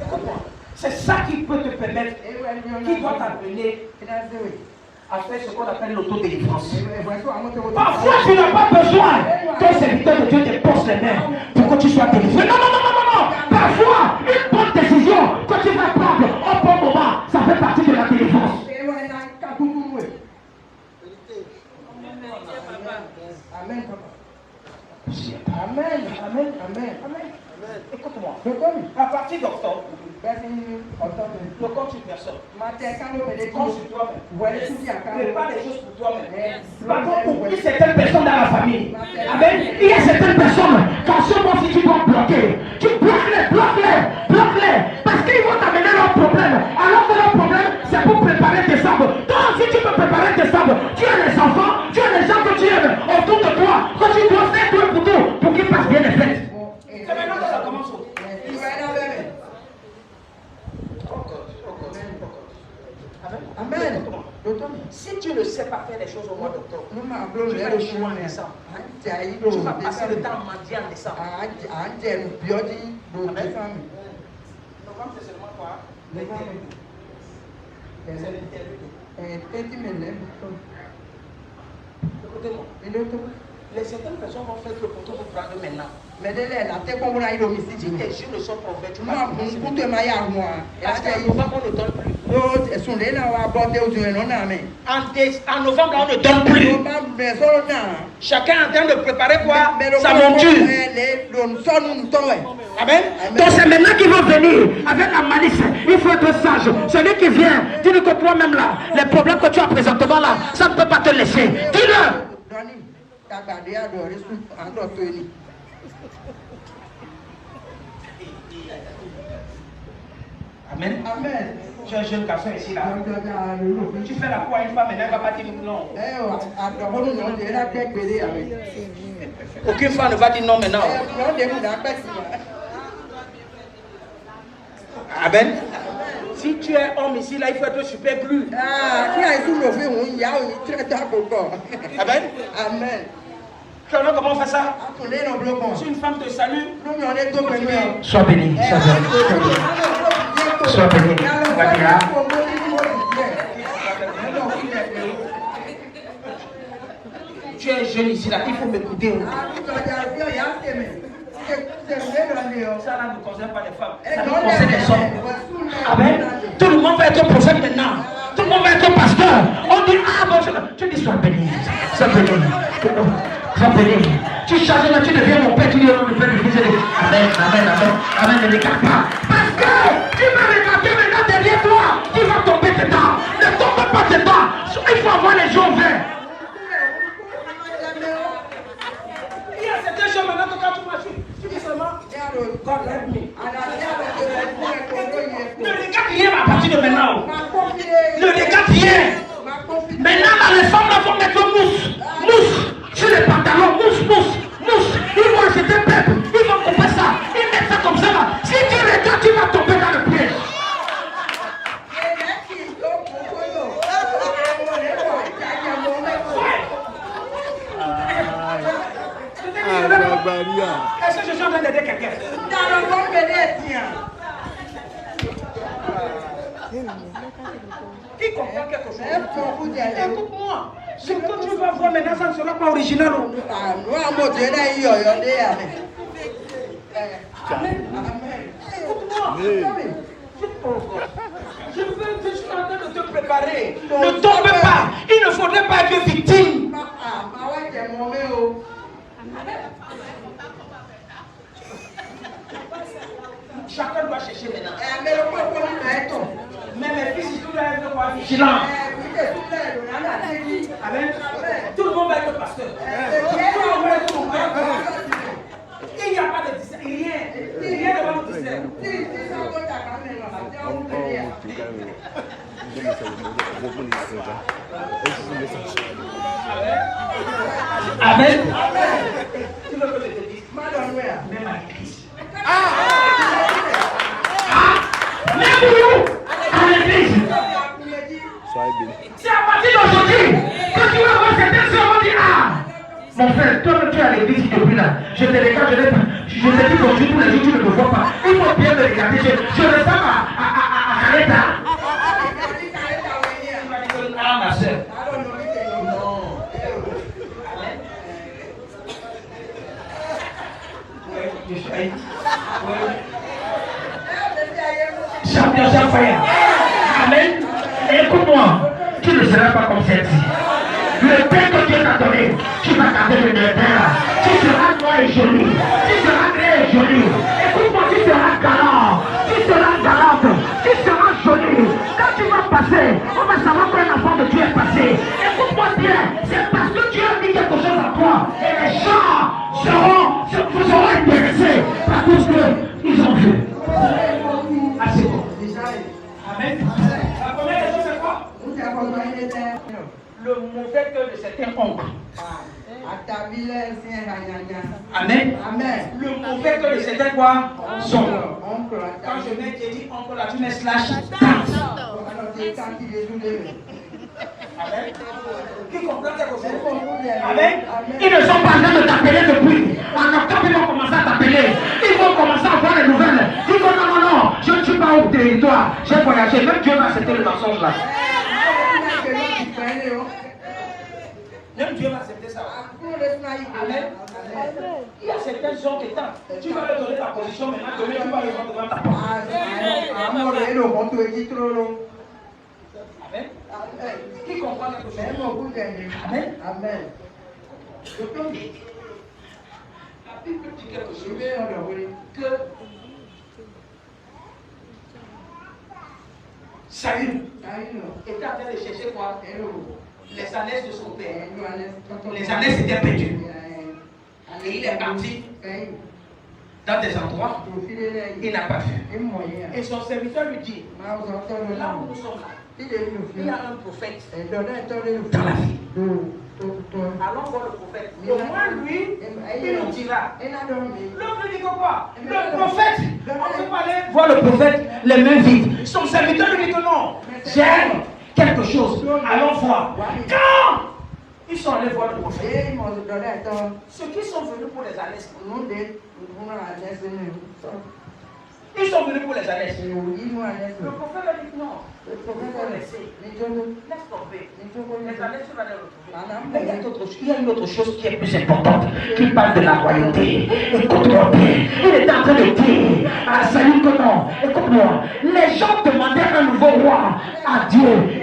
C'est ça qui peut te permettre, qui doit t'amener à faire ce qu'on appelle l'autodélivrance. Parfois, tu n'as pas besoin qu'un serviteur de Dieu te pose les mains pour que tu sois délivré. Non, non, non, non, non, non. Parfois, une bonne décision que tu vas prendre au bon moment, ça fait partie de la délivrance. Amen. Amen. Amen. Amen. Amen. Écoute-moi. À partir d'octobre, le compte une personne. Compte sur toi-même. Prépare les choses pour toi-même. Par contre, oublie certaines personnes dans la famille. Amen. Il y a certaines personnes, quand ce moment, si tu dois bloquer, tu bloque-les. Parce qu'ils vont t'amener leurs problèmes. Alors que leur problème, c'est pour préparer tes sables. Donc, si tu peux préparer tes sables, tu as les enfants, tu as les gens que tu aimes autour de toi, que tu dois faire tout pour tout, pour qu'ils passent bien les fêtes. C'est maintenant que ça commence. Amen. Si tu ne sais pas faire les choses au mois d'octobre, tu vas échouer en décembre. Tu vas passer le temps à mendier en décembre. Amen. Novembre, c'est seulement quoi? C'est l'interview. Écoutez-moi. Les certaines personnes vont faire le contour pour prendre maintenant. Mais si tes yeux ne sont pas ouverts, tu vas parce qu'en novembre, on ne donne plus. En novembre, on ne donne plus. Chacun est en train de préparer quoi? Sa monture. Amen. Donc c'est maintenant qu'il va venir avec la malice. Il faut être sage. Celui qui vient, dis-lui que toi-même là, les problèmes que tu as présentement là, ça ne peut pas te laisser. Dis-le. Amen. Amen. Tu es un jeune garçon ici là. Tu fais la foi à une femme et elle ne va pas dire non. Aucune femme ne va dire non maintenant. Amen. Si tu es homme ici là, il faut être super glu. Amen. Amen. Comment on fait ça? Si une femme te salue, sois béni. Sois béni. Tu es jeune ici, là, il faut m'écouter. Ça là ne concerne pas les femmes, ça concerne les hommes. Amen. Tout le monde va être prophète maintenant. Tout le monde va être pasteur. On dit, ah bon, tu dis, sois béni. Sois béni. Sois béni. Tu changes, là, tu deviens mon père, tu dis, oh, le père du fils. Amen, amen, amen. Amen, ne regarde pas. Parce que tu vas regarder maintenant derrière toi, tu vas tomber dedans. Ne tombe pas dedans. Il faut avoir les yeux ouverts. Il y a certaines choses maintenant que quand tu marches, tu dis seulement, God help me. Ne regarde rien à partir de maintenant. Ne regarde rien. Maintenant, là, les femmes là vont mettre mousse sur les pantalons, mousse. Ils vont acheter peuple, ils vont couper ça, ils mettent ça comme ça là. Si tu regardes, tu vas tomber dans le piège. Est-ce que je suis en train d'aider quelqu'un? Qui comprend quelque chose? Écoute-moi. Ce que tu vas voir maintenant, ça ne sera pas original. Écoute-moi. Je suis en train de te préparer. Ne tombe pas. Il ne faudrait pas être victime. Chacun doit chercher maintenant. Mais mes fils, ils doivent être vigilants. Amen. Tout le monde va être pasteur. Tout le monde va être pasteur. Il n'y a pas de discernment. Rien ne va nous discerner. Amen. Tu veux que je te dise? Même à l'église. Même où? À l'église. C'est à partir d'aujourd'hui que tu vas voir certaines sœurs vont dire, ah, mon frère, toi tu es à l'église depuis là. Je te regarde, je te dis qu'aujourd'hui tous les jours tu ne me vois pas. Il faut bien me regarder. Je ressemble à Kaleta. Ah, ma soeur. Champion Fire. Amen. Écoute-moi, tu ne seras pas comme celle-ci. Le pain que Dieu t'a donné, tu vas garder le pain. Tu seras noir et joli. Tu seras clair et joli. Écoute-moi, tu seras galant. Tu seras galante. Tu seras joli. Quand tu vas passer, on va savoir qu'un enfant de Dieu est passé. Écoute-moi bien, c'est parce que Dieu a mis quelque chose à toi. Et les gens seront intéressés par tout ce qu'ils ont vu. Ah, c'est bon. Amen. La première chose, c'est quoi? Le mauvais cœur de certains oncles. Amen. Le mauvais cœur de certains quoi? Sont. Quand je mets, j'ai dit oncle là, tu mets slash tante. Amen. Qui comprend quelque chose? Amen. Ils ne sont pas en train de t'appeler depuis. En octobre, ils vont commencer à t'appeler. Ils vont commencer à voir les nouvelles. Ils vont non, non, non, je ne suis pas au territoire. J'ai voyagé. Même Dieu va accepter le mensonge là. Même Dieu va accepter ça. Amen. Il y a certains gens qui t'attendent. Tu vas leur donner ta position maintenant. Demain, tu vas les voir devant ta porte. Amen. Qui comprend quelque chose? Amen. Amen. La Bible dit quelque chose que Saül était en train de chercher quoi? Les ânesses de son père. Les ânesses étaient perdues. Et il est parti dans des endroits, il n'a pas vu. Et son serviteur lui dit, là où nous sommes là, il y a un prophète dans la vie. Allons voir le prophète. Au moins lui, il nous dira. L'homme lui dit quoi? Le prophète, on ne peut pas aller voir le prophète les mains vides. Son serviteur lui dit que non, j'ai quelque chose. Allons voir. Quand Ils sont allés voir le prophète. Ceux qui sont venus pour les annexes. Ils sont venus pour les annexes. Le prophète a dit non. Il faut laisser. Laisse tomber. Les annexes, tu vas les retrouver. Mais il y a une autre chose qui est plus importante, qui parle de la royauté. Écoute-moi bien. Il est en train de dire à Saül que non. Écoute-moi. Les gens demandaient un nouveau roi à Dieu.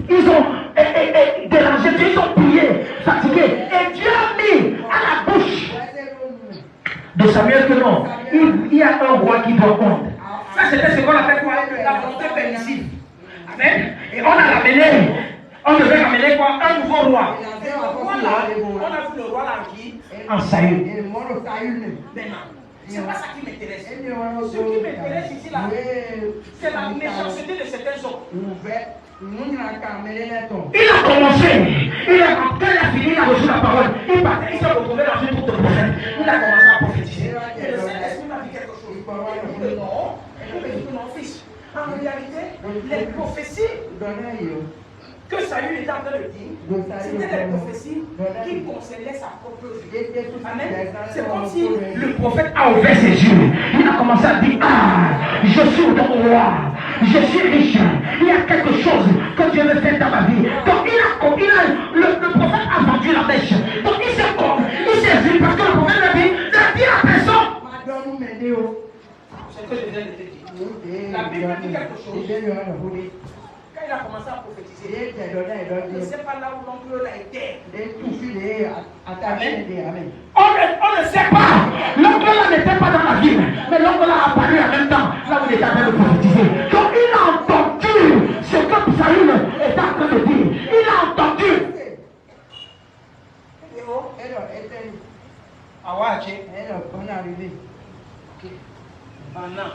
Ils ont dérangé, ils ont prié, fatigué. Et Dieu a mis à la bouche de Samuel que non, il y a un roi qui doit compter. Ça, c'était ce qu'on appelle quoi? La volonté permissive. Amen. Et on a ramené, on devait ramener quoi? Un nouveau roi. Voilà, on a vu le roi là qui en Saül. Maintenant, c'est pas ça qui m'intéresse. Ce qui m'intéresse ici là, c'est la méchanceté de certains hommes. Il a commencé, quand il a fini, il a reçu la parole, il s'est retrouvé dans une troupe de prophètes, il a commencé à prophétiser. Et le Saint-Esprit m'a dit quelque chose. Il dit non, fils. En réalité, les prophéties que Saül était en train de dire, c'était des prophéties qui concernaient sa propre vie. Amen. C'est comme si le prophète a ouvert ses yeux. Il a commencé à dire, ah, je suis le roi, je suis riche, il y a quelque chose que Dieu veut faire dans ma vie. Donc le prophète a vendu la mèche. Donc il s'est vu parce que le prophète a dit à personne. C'est ce que je viens de te dire. La Bible dit quelque chose. Quand il a commencé à prophétiser, il ne sait pas là où l'oncle a été. On ne sait pas. L'oncle là n'était pas dans la ville, mais l'oncle là a apparu en même temps, là où il était en train de prophétiser. Donc il a entendu ce que Saül était en train de dire. Il a entendu. Ah ouais, ok. Maintenant.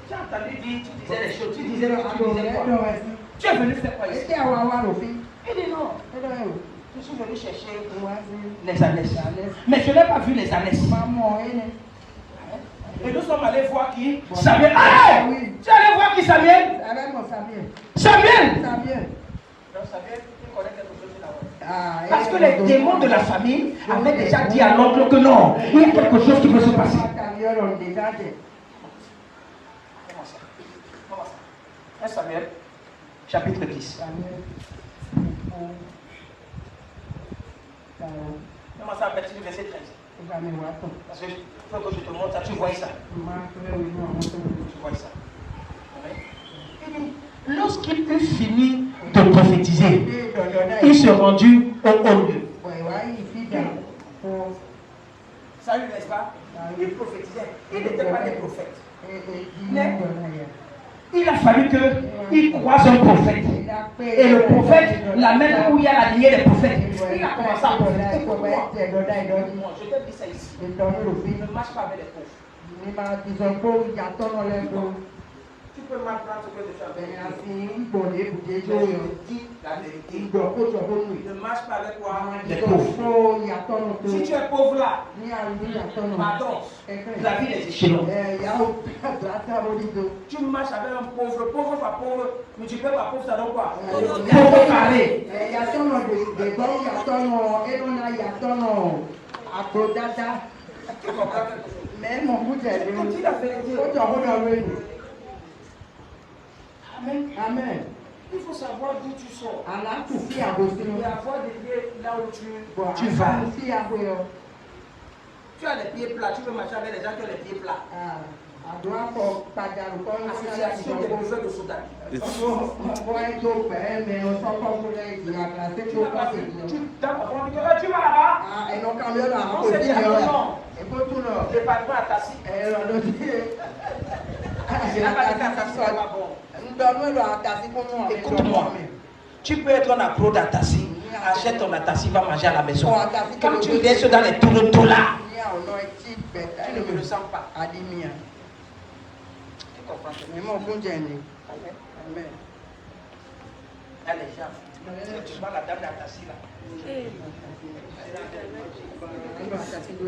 Tu as entendu dire, tu disais les choses, tu disais quoi? Tu es venu faire quoi ici? Il dit non. Je suis venu chercher les annexes. Mais je n'ai pas vu les annexes. Et nous sommes allés voir qui? Samuel. Ah, oui. Tu es allé voir qui, Samuel? Samuel. Donc Samuel, il connaît quelque chose de la voix. Parce que les démons de la famille avaient déjà dit à l'oncle que non, il y a quelque chose qui peut se passer. Comment ça? 1 Samuel, chapitre 10. Comment ça, verset 13? Parce que il faut que je te montre ça, tu vois ça. Tu vois ça. Lorsqu'il eut fini de prophétiser, il se rendit au haut lieu. Salut, n'est-ce pas? Il prophétisait. Il n'était pas des prophètes. Mais il a fallu qu'il croise un prophète. Et le prophète l'amène où il y a la lignée des prophètes. Il a commencé à prophétiser. Moi, je t'ai dit ça ici. Ne marche pas avec les pauvres. Tu peux mal prendre ce que je fais. Je dis la vérité. Ne marche pas avec quoi? Les pauvres. Si tu es pauvre là, pardon, la vie est échelons. Tu marches avec un pauvre par pauvre, mais tu peux pas pauvre, ça donne quoi? Pauvre parler. Mais mon bout de la vérité. Amen. Amen. Il faut savoir d'où tu sors. Et avoir des pieds là où tu vas. Tu as les pieds plats, tu peux marcher avec les gens qui ont les pieds plats. Association des prophètes de Soudan. Tu vas là-bas? On s'est dit non. Le patron a tassi. Écoute-moi, tu peux être un appro d'Atassi, achète ton Atassi, va manger à la maison. Quand tu restes dans les tourneaux là, tu ne me le sens pas. Tu comprends? Allez, Jean, tu vois la dame d'Atassi là.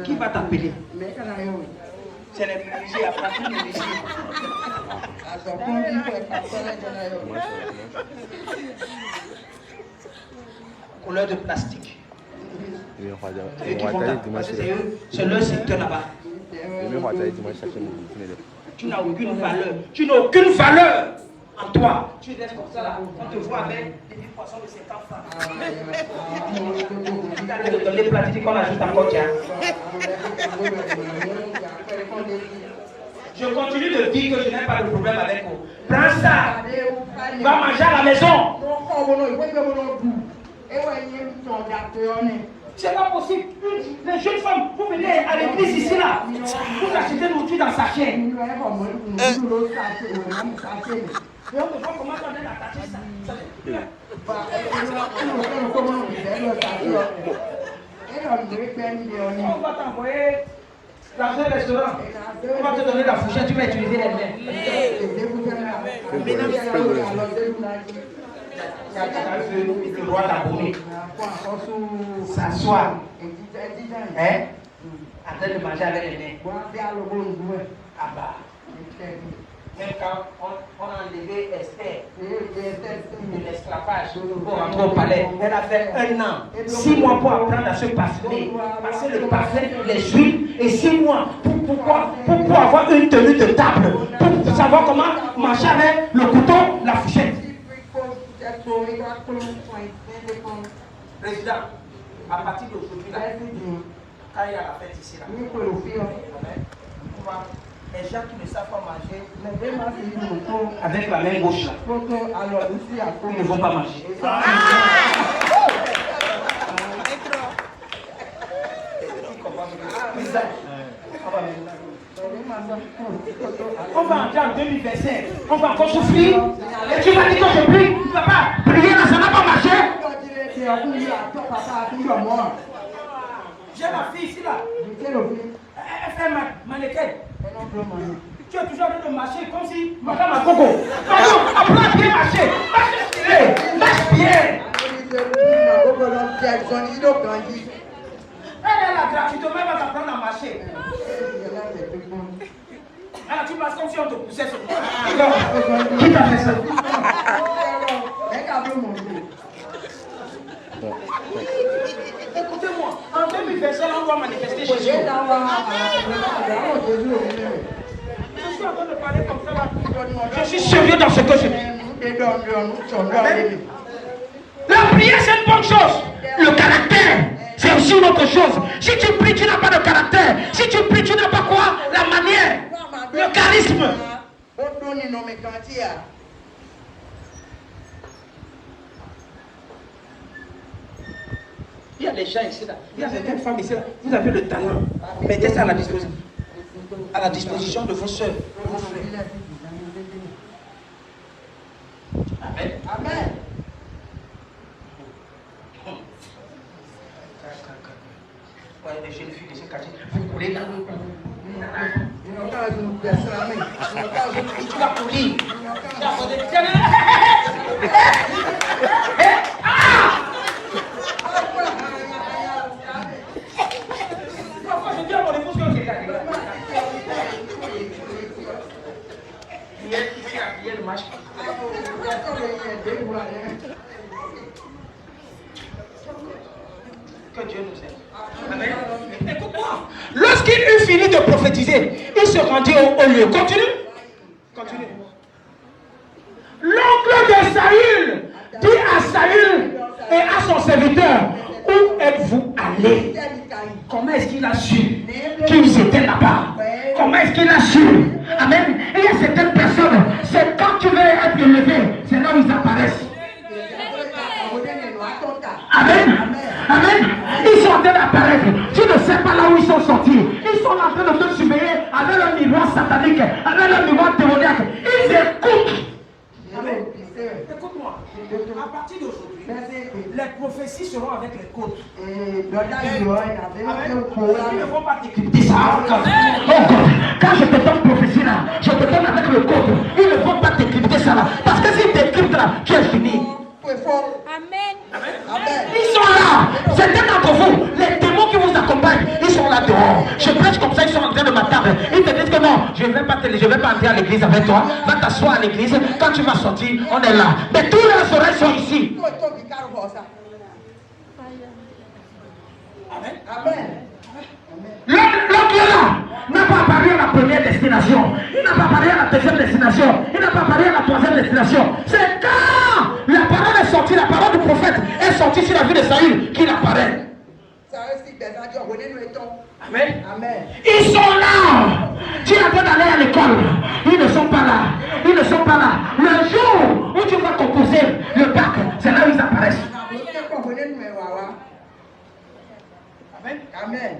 Qui va t'appeler? C'est les religieux, à partir de ici. couleur de plastique. C'est leur secteur là-bas. Tu n'as aucune valeur. Tu n'as aucune valeur en toi. Tu restes comme ça là. On te voit avec des poissons de 50 francs. Dans les plastiques qu'on ajoute encore, tiens. Je continue de dire que je n'ai pas de problème avec vous. Prends ça. Va manger à la maison. C'est pas possible. Les jeunes femmes, vous venez à l'église ici là. Vous achetez nourriture dans sa chaîne. Et on te voit comment on est attaché ça. On va t'envoyer dans un restaurant. On va te donner la fourchette, tu vas utiliser les mains. Le roi d'abonner. S'asseoir. Hein? En train de manger avec les mains. Ah bah. Même quand on a enlevé Esther de l'esclavage pour rentrer au palais, elle a fait 1 an, 6 mois pour apprendre à se parfumer, passer le parfum, les huiles, et 6 mois pour avoir une tenue de table, pour savoir comment manger avec le couteau, la fourchette. Président, à partir d'aujourd'hui, quand il y a la fête ici, là, les gens qui ne savent pas manger avec la main gauche, là, ils ne vont pas manger. On va entrer en 2025, on va encore souffrir. Et tu vas dire que je prie, tu ne vas pas prier, ça n'a pas marché. J'ai ma fille ici là. Elle fait mannequin. Tu es toujours en train de marcher comme si madame a coco. Pardon, apprends à bien marcher. Marche bien. Elle est là gratuitement, elle va t'apprendre à marcher. Alors tu passes comme si on te poussait sur toi. Qui t'a fait ça? Écoutez-moi, en 2025, on doit manifester Jésus. Je suis en train de parler comme ça là. Je suis sérieux dans ce que je dis. La prière, c'est une bonne chose. Le caractère, c'est aussi une autre chose. Si tu pries, tu n'as pas de caractère. Si tu pries, tu n'as pas quoi? La manière, le charisme. Il y a des gens ici là, il y a certaines femmes ici là, vous avez le talent. Mettez ça à la disposition de vos soeurs. Amen. Amen. Ouais, les jeunes filles qui se cachent, vous courez là. Tu vas courir. Que Dieu nous aide. Amen. Écoute-moi. Lorsqu'il eut fini de prophétiser, il se rendit au lieu. Continue. Continue. L'oncle de Saül dit à Saül et à son serviteur, où êtes-vous allés? Comment est-ce qu'il a su qu'ils étaient là-bas? Comment est-ce qu'il a su? Amen. Et il y a certaines personnes, c'est quand tu veux être élevé, c'est là où ils apparaissent. Amen. Amen. Ils sont en train d'apparaître. Tu ne sais pas là où ils sont sortis. Ils sont en train de te surveiller avec le miroir satanique, avec le miroir démoniaque. Ils écoutent. Amen. Écoute-moi. À partir d'aujourd'hui, les prophéties seront avec les côtes. Ils ne vont pas décrypter ça. Oh God. Quand je te donne prophétie là, je te donne avec le côte. Ils ne vont pas décrypter ça là. Parce que s'ils décryptent là, tu es fini. Amen. Ils sont là. Certains d'entre vous, les démons qui vous accompagnent, ils sont là dehors. Je prêche comme ça, ils sont en train de m'attendre. Ils te disent que non, je ne vais pas entrer à l'église avec toi. Va t'asseoir à l'église. Quand tu vas sortir, on est là. Mais tous les oreilles sont ici. destination. Il n'a pas parlé à la deuxième destination. Il n'a pas parlé à la troisième destination. C'est quand la parole est sortie, la parole du prophète est sortie sur la vie de Saül qu'il apparaît. Amen. Amen. Ils sont là. Tu as beau d'aller à l'école. Ils ne sont pas là. Ils ne sont pas là. Le jour où tu vas composer le bac, c'est là où ils apparaissent. Amen. Amen.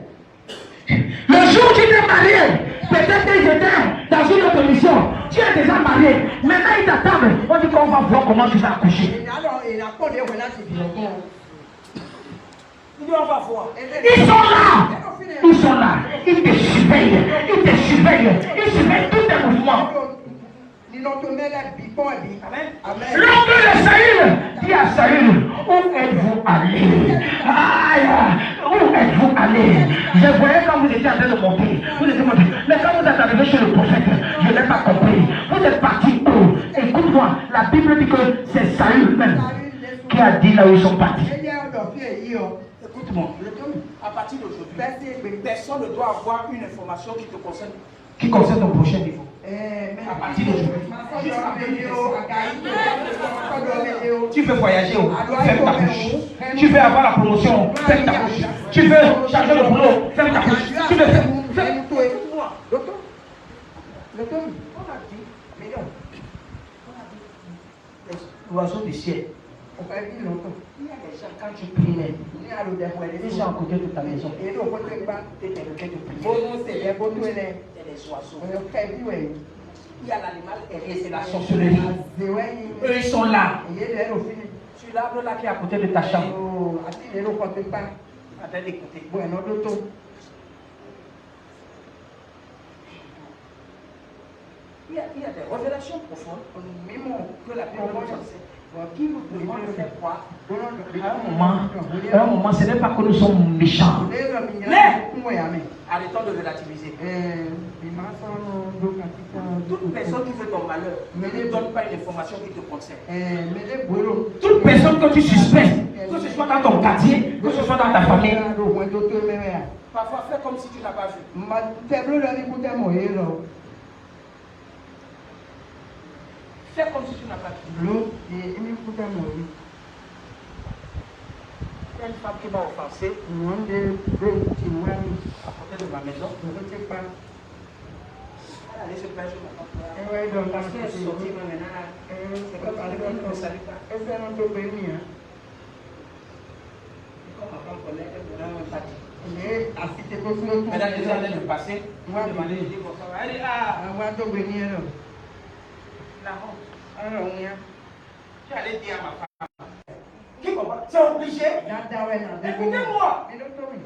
Le jour où tu t'es marié, peut-être qu'ils étaient dans une autre mission. Tu es déjà marié. Maintenant ils t'attendent. On dit qu'on va voir comment tu vas accoucher. Il dit on va voir. Ils sont là. Ils sont là. Ils te surveillent. Ils te surveillent. Ils surveillent tous tes mouvements. L'oncle de Saül dit à Saül, où êtes-vous allé? Aïe, où êtes-vous allé? Je voyais quand vous étiez en train de monter. Vous étiez monté. Mais quand vous êtes arrivé chez le prophète, je n'ai pas compris. Vous êtes parti où? Écoute-moi, la Bible dit que c'est Saül même qui a dit là où ils sont partis. Écoute-moi. À partir d'aujourd'hui, personne ne doit avoir une information qui concerne ton prochain niveau. À partir d'aujourd'hui. Tu veux voyager, ferme ta bouche. Tu veux avoir la promotion, ferme ta bouche. Tu veux changer le boulot, ferme ta bouche. Tu veux faire. L'oiseau du ciel. Quand tu pries, les gens à côté de ta maison. Et les oiseaux. Il y a l'animal et c'est la sorcellerie. Eux, ils sont là. Tu l'arbre là qui est à côté de ta chambre. Attends d'écouter. Il y a des révélations profondes que la Bible nous enseigne. Qui nous demande de faire croire à un moment, ce n'est pas que nous sommes méchants. Mais arrêtons de relativiser. Toute personne qui fait ton malheur ne donne pas une information qui te concerne. Toute personne que tu suspectes, que ce soit dans ton quartier, que ce soit dans ta famille, parfois fais comme si tu n'as pas vu. Fais comme si tu n'as pas vu. Il y a une femme qui m'a offensé à côté de ma maison. Elle allait se plaindre sur ma porte. Parce qu'elle est sortie maintenant. C'est comme elle ne me salue pas. Et comme ma femme connaît, elle ne m'a pas dit. Maintenant, les années de passer, je vais demander, je dis, bon, ça va. Elle dit, ah, la honte. Tu allais dire à ma femme. Qui comprend? C'est obligé. Écoutez-moi.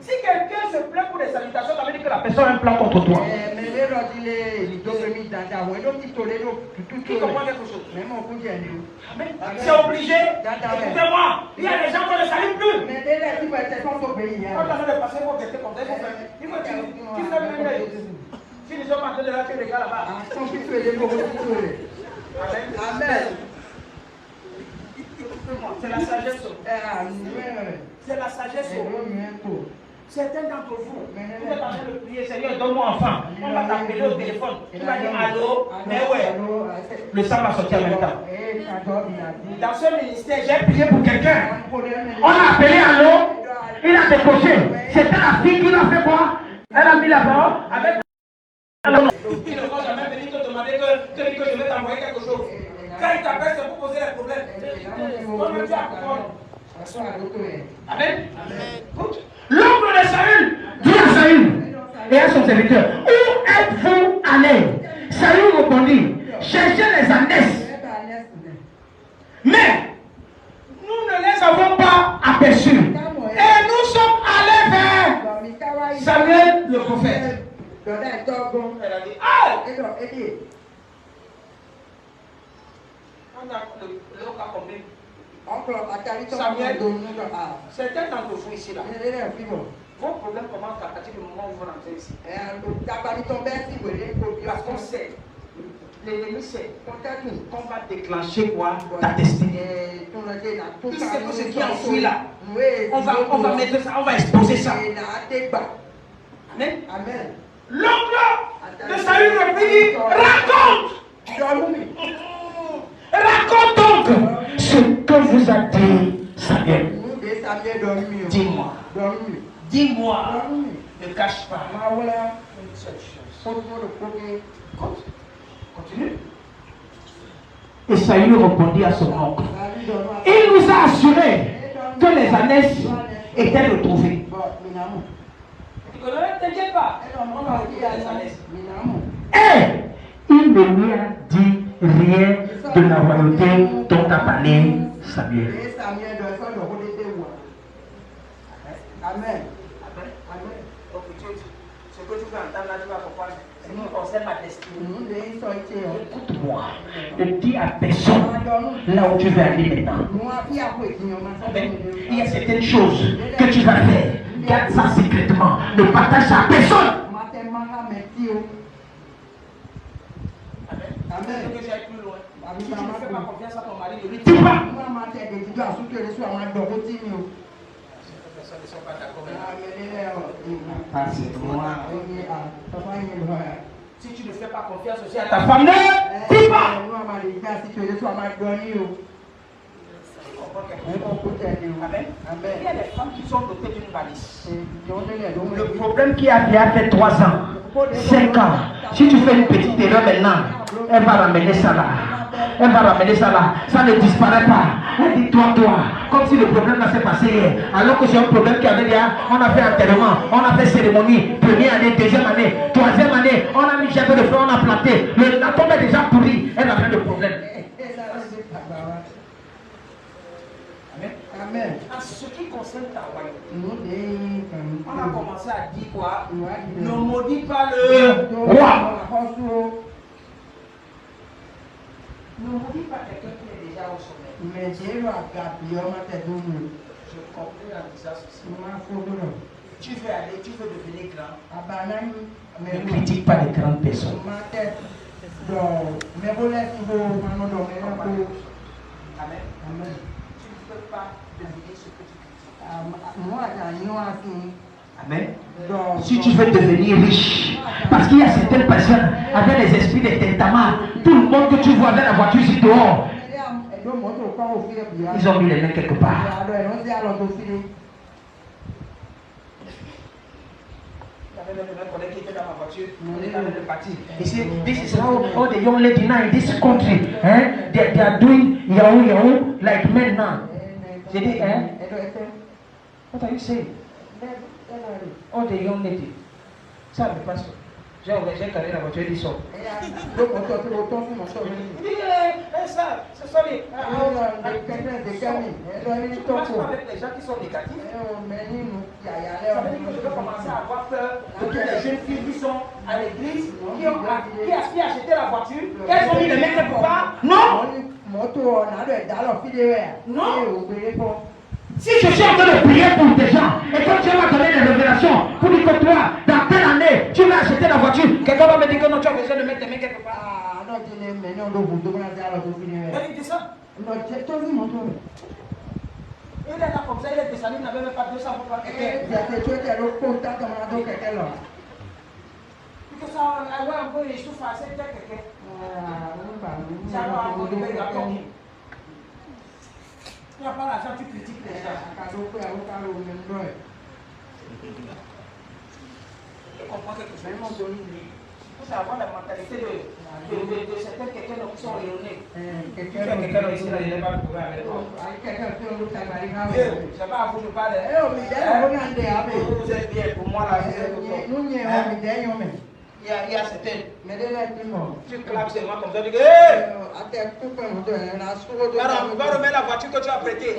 Si quelqu'un se plaint pour des salutations, ça veut dire que la personne a un plan contre toi. Qui comprend quelque chose? C'est obligé. Écoutez-moi. Il y a des gens qui ne saluent plus. Quand on a passé pour quelqu'un comme ça, il faut dire. Qui fait même l'œil? Si nous sommes en train de là, tu regardes là-bas. Amen. C'est la sagesse. C'est la sagesse. Certains d'entre vous, vous êtes en train de prier, Seigneur, donne-moi enfant. On va t'appeler au téléphone. Tu vas dire allô, mais ouais, le sang va sortir en même temps. Dans ce ministère, j'ai prié pour quelqu'un. On a appelé allô, il a décoché. C'était la fille qui l'a fait quoi? Elle a mis la parole avec. Ils ne vont jamais venir te demander que je vais t'envoyer quelque chose. Quand ils t'appellent, c'est pour poser les problèmes. Comment tu as compris? Amen. L'oncle de Saül dit à Saül et à son serviteur, où êtes-vous allés? Saül répondit, cherchez les ânesses. Mais nous ne les avons pas aperçus. Et nous sommes allés vers Samuel le prophète. Elle a dit, ah! L'autre a compris. Samuel, certains d'entre vous ici là, vos problèmes commencent à partir du moment où vous rentrez ici. Parce qu'on sait, l'ennemi sait qu'on va déclencher quoi? Ta destinée. Il sait que ce qui est enfoui là, on va mettre ça, on va exposer ça. Amen. L'oncle Le salut repris, raconte donc ce que vous a dit Samuel. Dis-moi. Dis-moi. Ne cache pas. Une seule chose. Continue. Et Saül répondit à son oncle. Il nous a assuré que les ânesses étaient retrouvées. Ne t'inquiète pas. Et il ne lui a dit rien de la royauté dont a parlé Samuel. Amen. Ce que tu veux entendre là, tu vas comprendre. Ce qui concerne ma destinée. Écoute-moi. Ne dis à personne là où tu veux aller maintenant. Il y a certaines choses que tu vas faire. Garde ça secrètement. Ne partage ça à personne. Amen. Que j'aille plus loin. Si tu ne fais pas confiance à ton mari, ne lui dis pas. Ne sont pas d'accord. Si tu ne fais pas confiance aussi à ta femme, ne dis pas. Amen. Il y a des femmes qui sont dotées d'une balise. Le problème qui a déjà fait 3 ans, 5 ans, si tu fais une petite erreur maintenant, elle va ramener ça là. Elle va ramener ça là. Ça ne disparaît pas. Elle dit toi, comme si le problème là s'est passé hier. Alors que c'est un problème qui avait déjà, on a fait enterrement, on a fait cérémonie, première année, deuxième année, troisième année, on a mis chèvre de feu, on a planté. La tombe est déjà pourrie. Elle a plein de problèmes. Amen. En ce qui concerne ta royauté, on a commencé à dire quoi? Ne maudis pas le roi. Ne maudis pas quelqu'un qui est déjà au sommet. Je comprends en disant ceci. Tu veux aller, tu veux devenir grand. Ne critique pas les grandes personnes. Amen. Amen. Pas devenir ce que tu critiques. Amen. Si tu veux devenir riche, parce qu'il y a certaines personnes avec les esprits de tentama, tout le monde que tu vois avec la voiture ici dehors, ils ont mis les mains quelque part. Qui était dans ma voiture, on est dans le parti. He said, this is how all the young ladies now in this country, they are doing yahoo like men now. J'ai dit, what are you saying? All the young ladies. Ça me passe. J'ai carré la voiture, ils sont. Ça, ce sont les. Tu ne passes pas avec les gens qui sont négatifs. Ça veut dire que je vais commencer à avoir peur de toutes les jeunes filles qui sont à l'église, qui aspirent à acheter la voiture, qu'elles ont mis les mains quelque part. Non! Non! Si je suis en train de prier pour des gens, et quand Dieu m'a donné des révélations, pour dire que toi, dans telle année, tu vas acheter la voiture, quelqu'un va me dire que non, tu as besoin de mettre tes mains quelque part. Il dit ça. Il est là comme ça, il est descendu, il n'avait même pas 200 pour faire quelqu'un. Que ça, un peu, il souffre assez de quelqu'un. Ça va avoir de quelqu'un. Tu n'as pas l'argent, tu critiques les gens. Je comprends quelque chose. Il faut savoir la mentalité de certains quelqu'un qui sont rayonnés. Quelqu'un ici, il n'est pas trouvé avec toi. Je sais pas à vous, je parle. Vous êtes bien pour moi là. Il y a certaines. Tu claques sur moi comme ça, tu dis va remettre la voiture que tu as prêtée.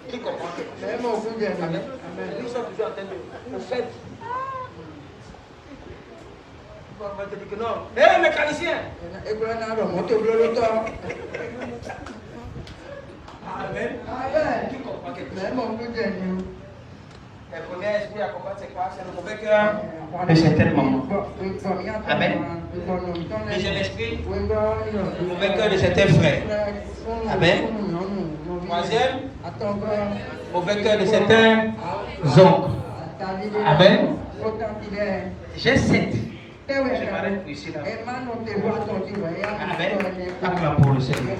Qui comprend? Nous sommes toujours en train de faire. On va te dire que non. Hé, mécanicien! Amen. Qui comprend quelque chose? Le premier esprit à comprendre, c'est quoi? C'est le mauvais cœur de certaines mamans. Amen. Deuxième esprit, le mauvais cœur de certains frères. Amen. Troisième, mauvais cœur de certains oncles. Amen. J'ai 7. Je m'arrête ici là. Amen. Acclame pour le Seigneur.